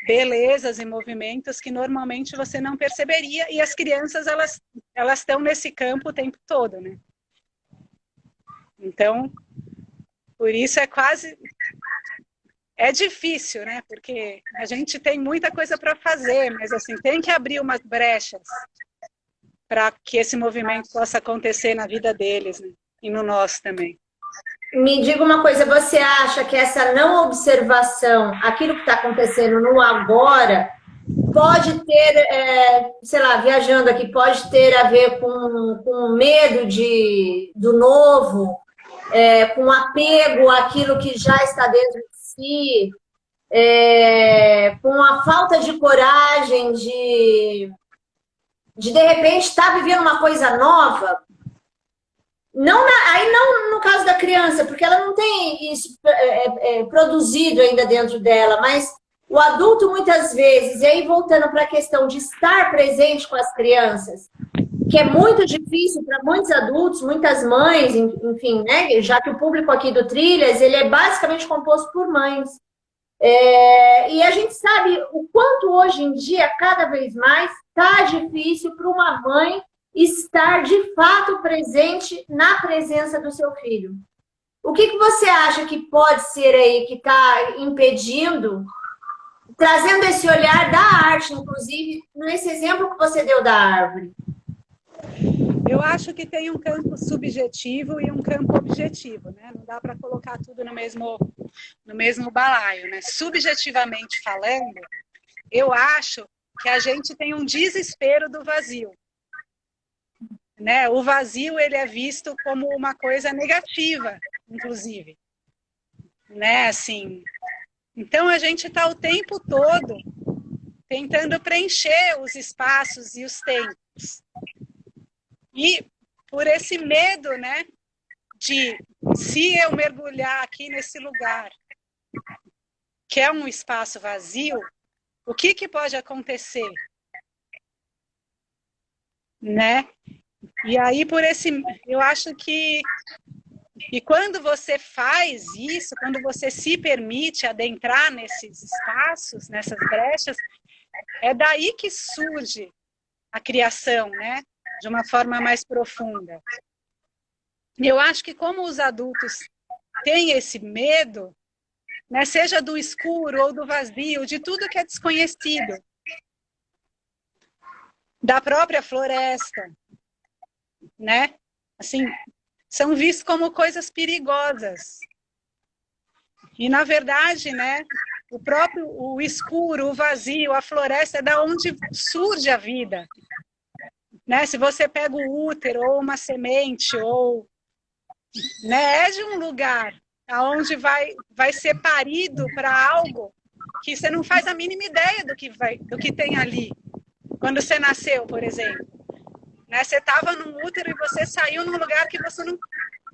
belezas e movimentos que normalmente você não perceberia, e as crianças elas estão nesse campo o tempo todo, né? Então, por isso é difícil, né? Porque a gente tem muita coisa para fazer, mas assim, tem que abrir umas brechas para que esse movimento possa acontecer na vida deles, né? E no nosso também. Me diga uma coisa, você acha que essa não observação, aquilo que está acontecendo no agora, pode ter, sei lá, viajando aqui, pode ter a ver com medo do novo, com apego àquilo que já está dentro de si, com a falta de coragem de repente estar vivendo uma coisa nova? Aí não no caso da criança, porque ela não tem isso produzido ainda dentro dela, mas o adulto muitas vezes, e aí voltando para a questão de estar presente com as crianças, que é muito difícil para muitos adultos, muitas mães, enfim, né? Já que o público aqui do Trilhas, ele é basicamente composto por mães. E a gente sabe o quanto hoje em dia, cada vez mais, está difícil para uma mãe estar de fato presente na presença do seu filho. O que você acha que pode ser aí que está impedindo, trazendo esse olhar da arte, inclusive, nesse exemplo que você deu da árvore? Eu acho que tem um campo subjetivo e um campo objetivo, né? Não dá para colocar tudo no mesmo balaio, né? Subjetivamente falando, eu acho que a gente tem um desespero do vazio, né? O vazio, ele é visto como uma coisa negativa, inclusive, né? Assim, então a gente está o tempo todo tentando preencher os espaços e os tempos. E por esse medo, né, de se eu mergulhar aqui nesse lugar, que é um espaço vazio, o que pode acontecer? Né? E aí, eu acho que e quando você faz isso, quando você se permite adentrar nesses espaços, nessas brechas, é daí que surge a criação, né? De uma forma mais profunda. Eu acho que como os adultos têm esse medo, né, seja do escuro ou do vazio, de tudo que é desconhecido, da própria floresta, né? Assim, são vistos como coisas perigosas. E na verdade, né, o escuro, o vazio, a floresta é da onde surge a vida. Né? Se você pega o útero ou uma semente, ou, né, é de um lugar onde vai ser parido para algo que você não faz a mínima ideia do que tem ali. Quando você nasceu, por exemplo. Né? Você estava num útero e você saiu num lugar que você não...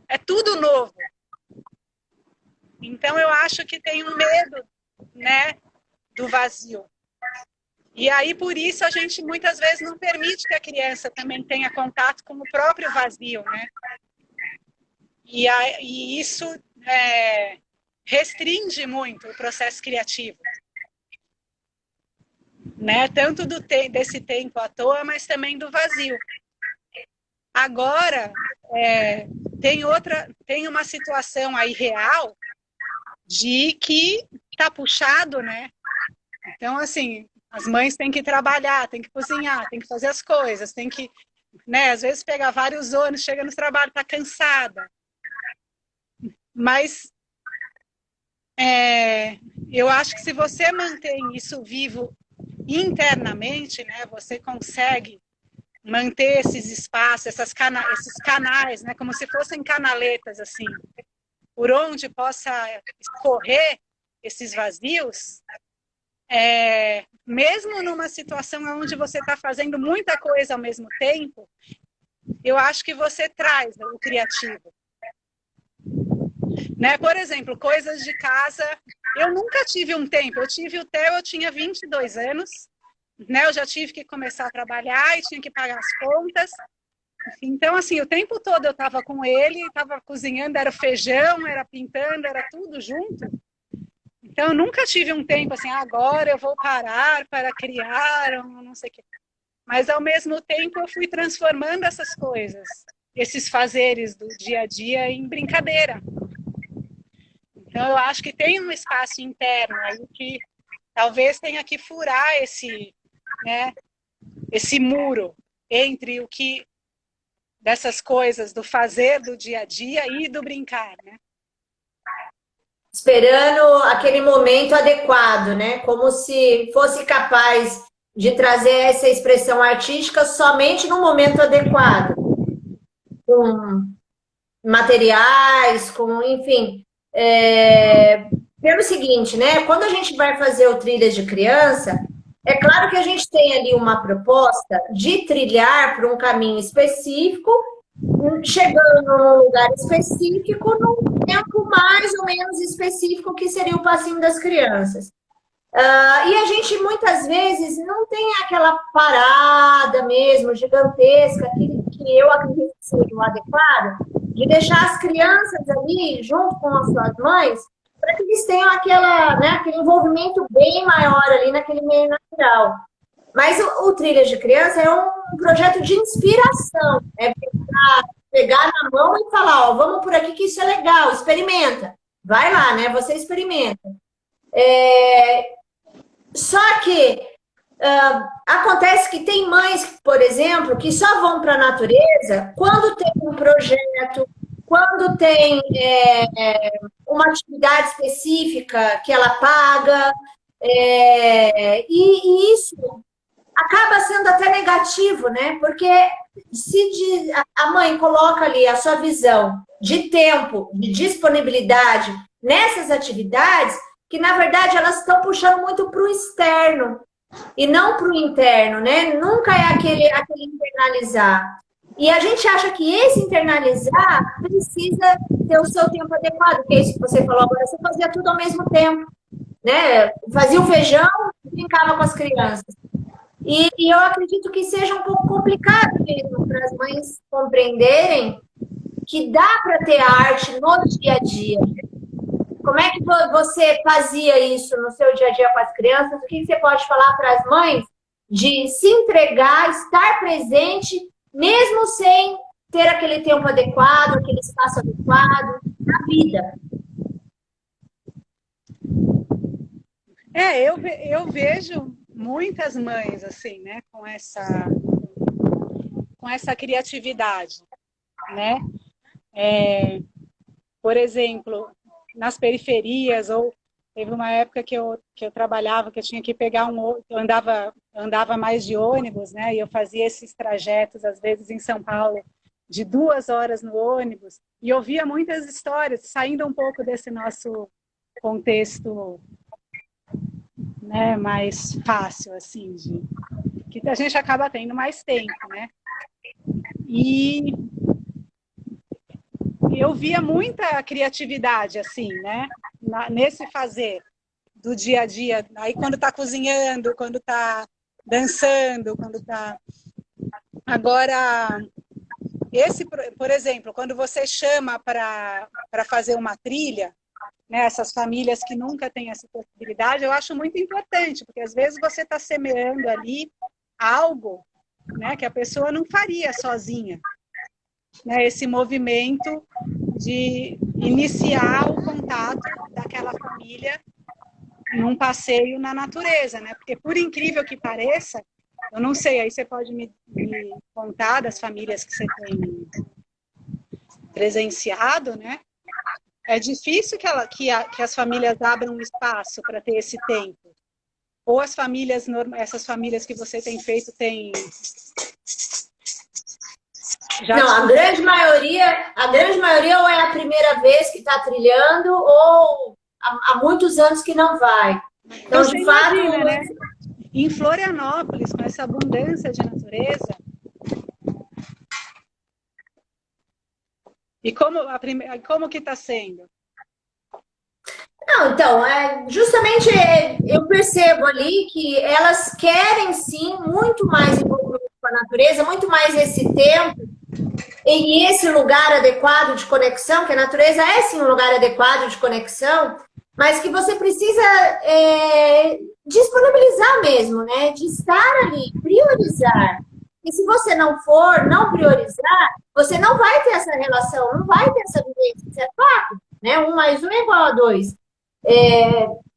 É tudo novo. Então eu acho que tem um medo, né, do vazio. E aí, por isso, a gente muitas vezes não permite que a criança também tenha contato com o próprio vazio, né? E isso restringe muito o processo criativo. Né? Tanto desse tempo à toa, mas também do vazio. Agora, tem uma situação aí real de que está puxado, né? Então, assim... As mães têm que trabalhar, têm que cozinhar, têm que fazer as coisas, têm que, né, às vezes pegar vários ônibus, chega no trabalho, está cansada. Mas eu acho que se você mantém isso vivo internamente, né, você consegue manter esses espaços, esses canais, né, como se fossem canaletas, assim, por onde possa escorrer esses vazios. Mesmo numa situação onde você está fazendo muita coisa ao mesmo tempo, eu acho que você traz o criativo. Né? Por exemplo, coisas de casa, eu nunca tive um tempo, eu tive o Theo, eu tinha 22 anos, né? Eu já tive que começar a trabalhar e tinha que pagar as contas. Então, assim, o tempo todo eu estava com ele, estava cozinhando, era feijão, era pintando, era tudo junto. Então, eu nunca tive um tempo assim, agora eu vou parar para criar, não sei o quê. Mas, ao mesmo tempo, eu fui transformando essas coisas, esses fazeres do dia a dia, em brincadeira. Então, eu acho que tem um espaço interno aí que talvez tenha que furar esse muro entre o que dessas coisas do fazer do dia a dia e do brincar, né? Esperando aquele momento adequado, né? Como se fosse capaz de trazer essa expressão artística somente no momento adequado. Com materiais, enfim. Pelo seguinte, né? Quando a gente vai fazer o Trilhas de Criança, é claro que a gente tem ali uma proposta de trilhar por um caminho específico, chegando num lugar específico, num tempo mais ou menos específico, que seria o passinho das crianças. E a gente muitas vezes não tem aquela parada mesmo gigantesca que eu acredito que seja o adequado, de deixar as crianças ali junto com as suas mães, para que eles tenham aquele envolvimento bem maior ali naquele meio natural. Mas o Trilhas de Criança é um projeto de inspiração, é pegar na mão e falar, ó, vamos por aqui que isso é legal, experimenta. Vai lá, né? Você experimenta. Só que acontece que tem mães, por exemplo, que só vão para a natureza quando tem um projeto, quando tem uma atividade específica que ela paga, e isso acaba sendo até negativo, né? Porque se a mãe coloca ali a sua visão de tempo, de disponibilidade nessas atividades, que na verdade elas estão puxando muito para o externo e não para o interno, né? Nunca é aquele internalizar. E a gente acha que esse internalizar precisa ter o seu tempo adequado, que é isso que você falou agora, você fazia tudo ao mesmo tempo, né? Fazia o feijão e brincava com as crianças. E eu acredito que seja um pouco complicado mesmo para as mães compreenderem que dá para ter arte no dia a dia. Como é que você fazia isso no seu dia a dia com as crianças? O que você pode falar para as mães de se entregar, estar presente, mesmo sem ter aquele tempo adequado, aquele espaço adequado na vida? Eu vejo muitas mães assim, né, com essa criatividade, né? Por exemplo, nas periferias, ou teve uma época que eu trabalhava, que eu tinha que pegar eu andava mais de ônibus, né? E eu fazia esses trajetos, às vezes em São Paulo, de 2 horas no ônibus, e ouvia muitas histórias, saindo um pouco desse nosso contexto, né, mais fácil, assim, que a gente acaba tendo mais tempo, né? E eu via muita criatividade, assim, né? Nesse fazer do dia a dia. Aí quando está cozinhando, quando está dançando, quando está... Agora, por exemplo, quando você chama para fazer uma trilha, né, essas famílias que nunca têm essa possibilidade, eu acho muito importante, porque às vezes você está semeando ali algo, né, que a pessoa não faria sozinha. Né, esse movimento de iniciar o contato daquela família num passeio na natureza, né? Porque por incrível que pareça, eu não sei, aí você pode me contar das famílias que você tem presenciado, né? É difícil que as famílias abram um espaço para ter esse tempo. Ou essas famílias que você tem feito têm... Não, a grande maioria ou é a primeira vez que está trilhando ou há muitos anos que não vai. Então, de fato... Imagina, né? Em Florianópolis, com essa abundância de natureza, e como que está sendo? Não, então, justamente eu percebo ali que elas querem sim muito mais envolvimento com a natureza, muito mais esse tempo e esse lugar adequado de conexão, que a natureza é sim um lugar adequado de conexão, mas que você precisa disponibilizar mesmo, né? De estar ali, priorizar. E se você não priorizar, você não vai ter essa relação, não vai ter essa vivência. Isso é fato, né? 1 mais 1 é igual a 2.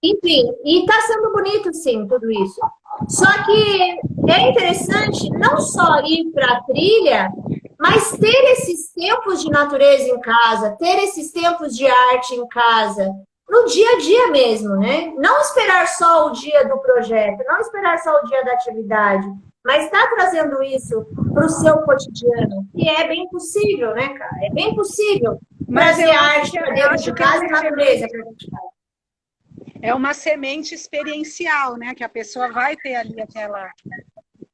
Enfim, e está sendo bonito, sim, tudo isso. Só que é interessante não só ir para a trilha, mas ter esses tempos de natureza em casa, ter esses tempos de arte em casa, no dia a dia mesmo, né? Não esperar só o dia do projeto, não esperar só o dia da atividade, mas estar trazendo isso para o seu cotidiano, que é bem possível, né, cara? É bem possível trazer arte para dentro de casa e natureza para dentro de casa. É uma semente experiencial, né? Que a pessoa vai ter ali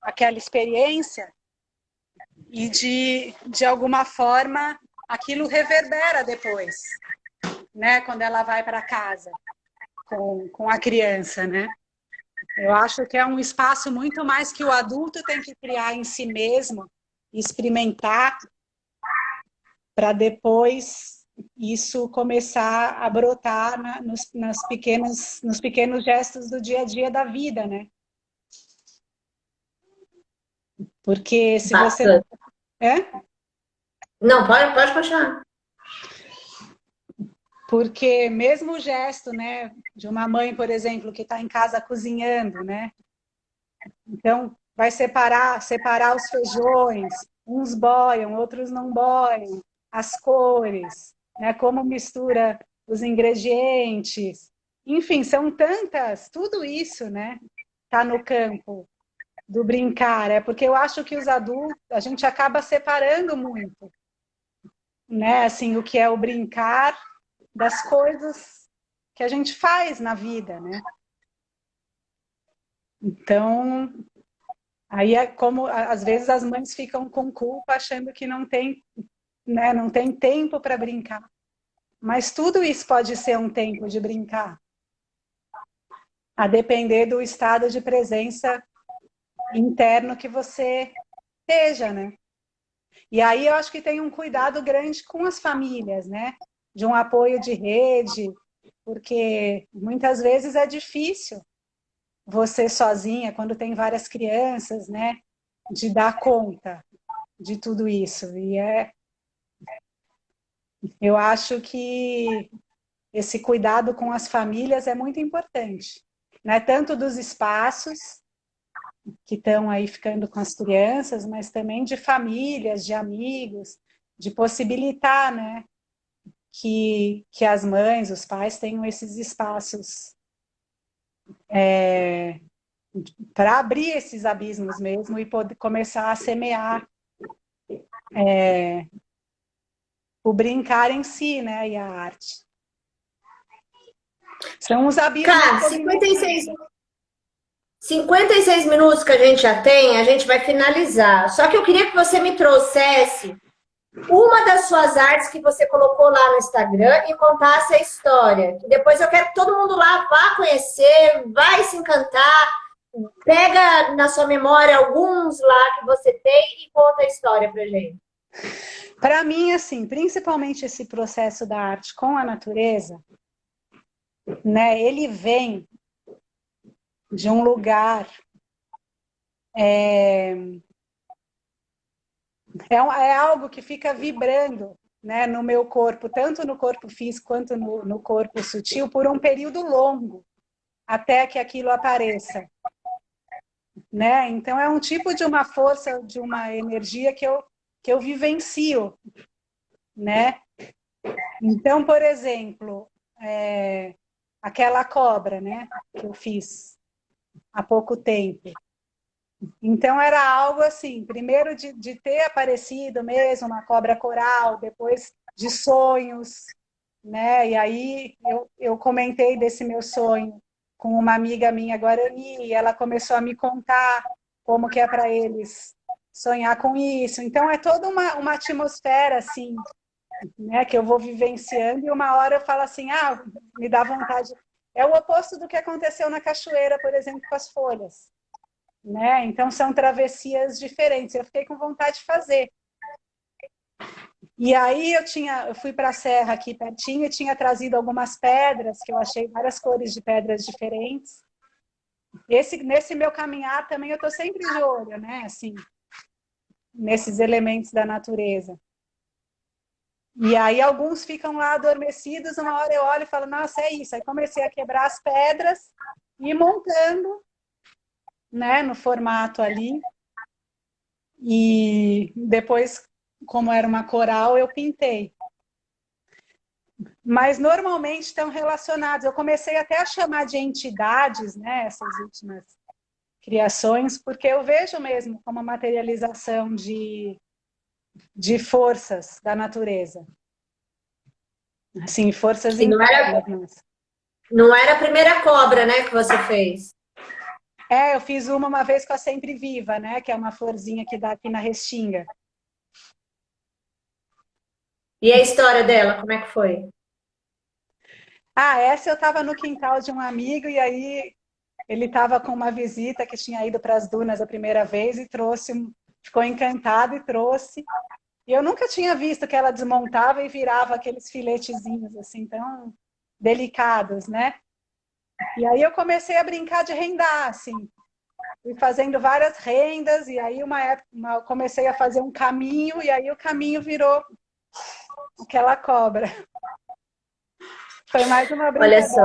aquela experiência e de alguma forma aquilo reverbera depois, né? Quando ela vai para casa com a criança, né? Eu acho que é um espaço muito mais que o adulto tem que criar em si mesmo, experimentar, para depois isso começar a brotar nos pequenos gestos do dia a dia da vida, né? Porque se você... Bastante. É? Não, pode continuar. Porque mesmo o gesto, né, de uma mãe, por exemplo, que está em casa cozinhando, né? Então, vai separar os feijões, uns boiam, outros não boiam, as cores, né? Como mistura os ingredientes. Enfim, são tantas, tudo isso, né? Tá no campo do brincar. É porque eu acho que os adultos, a gente acaba separando muito, né? Assim, o que é o brincar das coisas que a gente faz na vida, né? Então, aí é como às vezes as mães ficam com culpa achando que não tem, né, não tem tempo para brincar. Mas tudo isso pode ser um tempo de brincar, a depender do estado de presença interno que você esteja, né? E aí eu acho que tem um cuidado grande com as famílias, né? De um apoio de rede, porque muitas vezes é difícil você sozinha, quando tem várias crianças, né? De dar conta de tudo isso. Eu acho que esse cuidado com as famílias é muito importante, né? Tanto dos espaços que estão aí ficando com as crianças, mas também de famílias, de amigos, de possibilitar, né? Que as mães, os pais tenham esses espaços para abrir esses abismos mesmo e poder começar a semear o brincar em si, né? E a arte. São os abismos Cara, cognitivos. 56 minutos que a gente já tem, a gente vai finalizar. Só que eu queria que você me trouxesse uma das suas artes que você colocou lá no Instagram e contasse a história. Depois eu quero que todo mundo lá vá conhecer, vai se encantar, pega na sua memória alguns lá que você tem e conta a história pra gente. Para mim, assim, principalmente esse processo da arte com a natureza, né? Ele vem de um lugar é algo que fica vibrando, né, no meu corpo, tanto no corpo físico quanto no corpo sutil, por um período longo, até que aquilo apareça. Né? Então, é um tipo de uma força, de uma energia que eu vivencio. Né? Então, por exemplo, aquela cobra, né, que eu fiz há pouco tempo. Então era algo assim, primeiro de ter aparecido mesmo uma cobra coral, depois de sonhos, né? E aí eu comentei desse meu sonho com uma amiga minha Guarani, e ela começou a me contar como que é para eles sonhar com isso. Então é toda uma atmosfera assim, né, que eu vou vivenciando e uma hora eu falo assim, me dá vontade. É o oposto do que aconteceu na cachoeira, por exemplo, com as folhas. Né? Então são travessias diferentes. Eu fiquei com vontade de fazer. E aí eu fui para a serra aqui pertinho e tinha trazido algumas pedras, que eu achei várias cores de pedras diferentes. Nesse meu caminhar também eu estou sempre de olho, né? Assim, nesses elementos da natureza. E aí alguns ficam lá adormecidos, uma hora eu olho e falo, nossa, é isso. Aí comecei a quebrar as pedras e ir montando, né, no formato ali. E depois, como era uma coral, eu pintei. Mas normalmente estão relacionados. Eu comecei até a chamar de entidades, né, essas últimas criações, porque eu vejo mesmo como a materialização de forças da natureza. Assim, forças E internas. não era a primeira cobra, né, que você fez. Eu fiz uma vez com a Sempre Viva, né, que é uma florzinha que dá aqui na Restinga. E a história dela, como é que foi? Essa eu estava no quintal de um amigo e aí Ele estava com uma visita que tinha ido para as dunas a primeira vez e trouxe, ficou encantado e trouxe. E eu nunca tinha visto que ela desmontava e virava aqueles filetezinhos assim tão delicados, né? E aí eu comecei a brincar de rendar, assim. Fui fazendo várias rendas e aí uma época eu comecei a fazer um caminho e aí o caminho virou aquela cobra. Foi mais uma Olha brincadeira. só.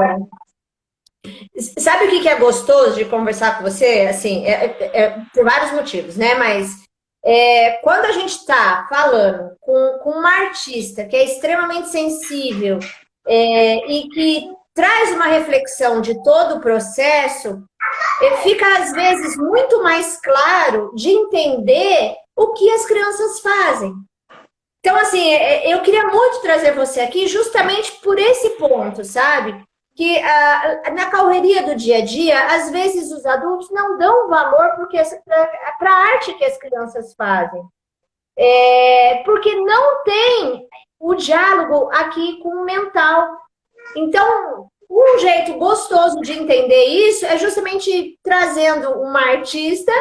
Sabe o que é gostoso de conversar com você? Assim, por vários motivos, né? Mas quando a gente está falando com uma artista que é extremamente sensível e que traz uma reflexão de todo o processo, fica às vezes muito mais claro de entender o que as crianças fazem. Então, assim, eu queria muito trazer você aqui justamente por esse ponto, sabe? Que na correria do dia a dia, às vezes os adultos não dão valor para a arte que as crianças fazem. Porque não tem o diálogo aqui com o mental. Então, um jeito gostoso de entender isso é justamente trazendo uma artista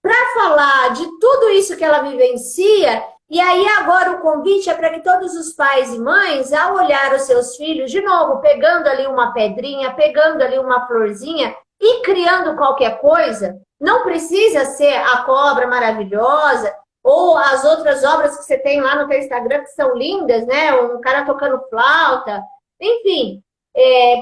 para falar de tudo isso que ela vivencia. E aí agora o convite é para que todos os pais e mães, ao olhar os seus filhos, de novo, pegando ali uma pedrinha, pegando ali uma florzinha e criando qualquer coisa, não precisa ser a cobra maravilhosa ou as outras obras que você tem lá no teu Instagram que são lindas, né? Um cara tocando flauta, enfim,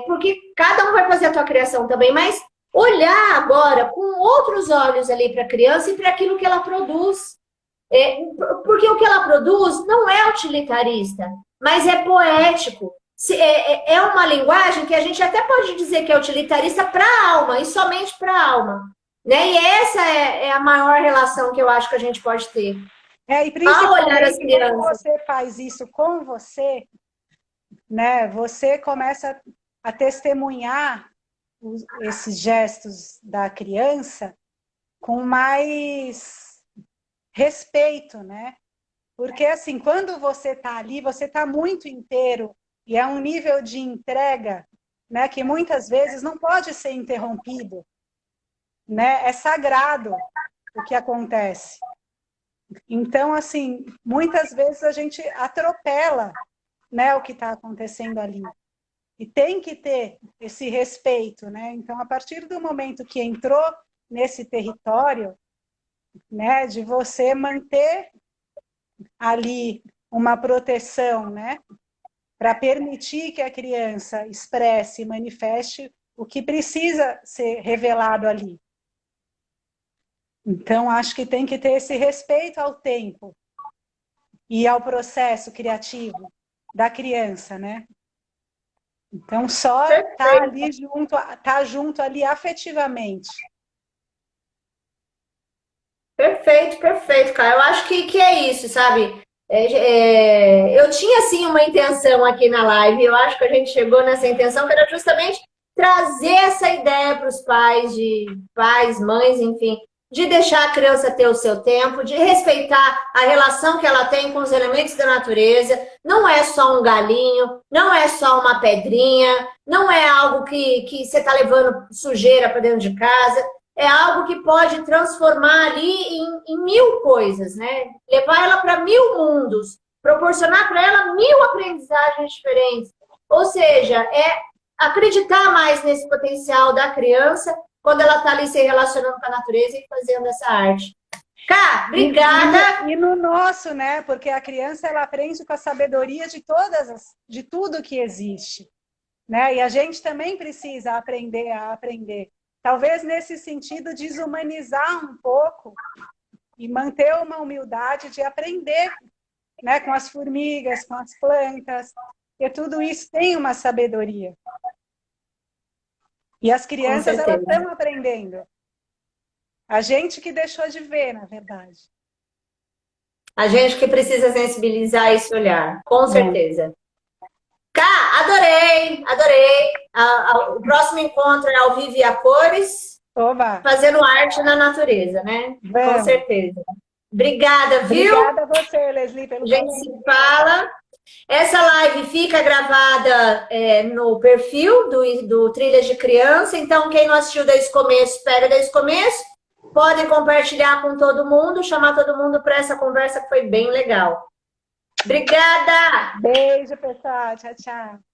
porque cada um vai fazer a tua criação também, mas olhar agora com outros olhos ali para a criança e para aquilo que ela produz. Porque o que ela produz não é utilitarista, mas é poético. É uma linguagem que a gente até pode dizer que é utilitarista para a alma, e somente para a alma. Né? E essa é a maior relação que eu acho que a gente pode ter. E principalmente quando você faz isso com você, né, você começa a testemunhar esses gestos da criança com mais respeito, né? Porque, assim, quando você está ali, você está muito inteiro e é um nível de entrega, né, que muitas vezes não pode ser interrompido, né? É sagrado o que acontece. Então, assim, muitas vezes a gente atropela, né, o que está acontecendo ali. E tem que ter esse respeito, né? Então, a partir do momento que entrou nesse território, né, de você manter ali uma proteção, né, para permitir que a criança expresse e manifeste o que precisa ser revelado ali. Então, acho que tem que ter esse respeito ao tempo e ao processo criativo da criança, né? Então, só estar ali junto, tá junto ali afetivamente. Perfeito, perfeito, cara. Eu acho que é isso, sabe? Eu tinha, sim, uma intenção aqui na live. Eu acho que a gente chegou nessa intenção, que era justamente trazer essa ideia para os pais, mães, enfim, de deixar a criança ter o seu tempo, de respeitar a relação que ela tem com os elementos da natureza. Não é só um galinho, não é só uma pedrinha, não é algo que você está levando sujeira para dentro de casa. É algo que pode transformar ali em mil coisas, né? Levar ela para mil mundos, proporcionar para ela mil aprendizagens diferentes. Ou seja, é acreditar mais nesse potencial da criança quando ela está ali se relacionando com a natureza e fazendo essa arte. Cá, obrigada! E no nosso, né? Porque a criança, ela aprende com a sabedoria de tudo que existe, né? E a gente também precisa aprender a aprender. Talvez nesse sentido desumanizar um pouco e manter uma humildade de aprender, né, com as formigas, com as plantas, porque tudo isso tem uma sabedoria. E as crianças, elas estão aprendendo. A gente que deixou de ver, na verdade. A gente que precisa sensibilizar esse olhar, com certeza. Cá, adorei, adorei. O próximo encontro é ao vivo e a cores. Oba. Fazendo arte na natureza, né? Vamos. Com certeza. Obrigada, viu? Obrigada a você, Leslie, pelo A gente se fala. Essa live fica gravada no perfil do Trilhas de Criança, então quem não assistiu desde o começo, pega desde o começo, podem compartilhar com todo mundo, chamar todo mundo para essa conversa que foi bem legal. Obrigada! Beijo, pessoal. Tchau, tchau.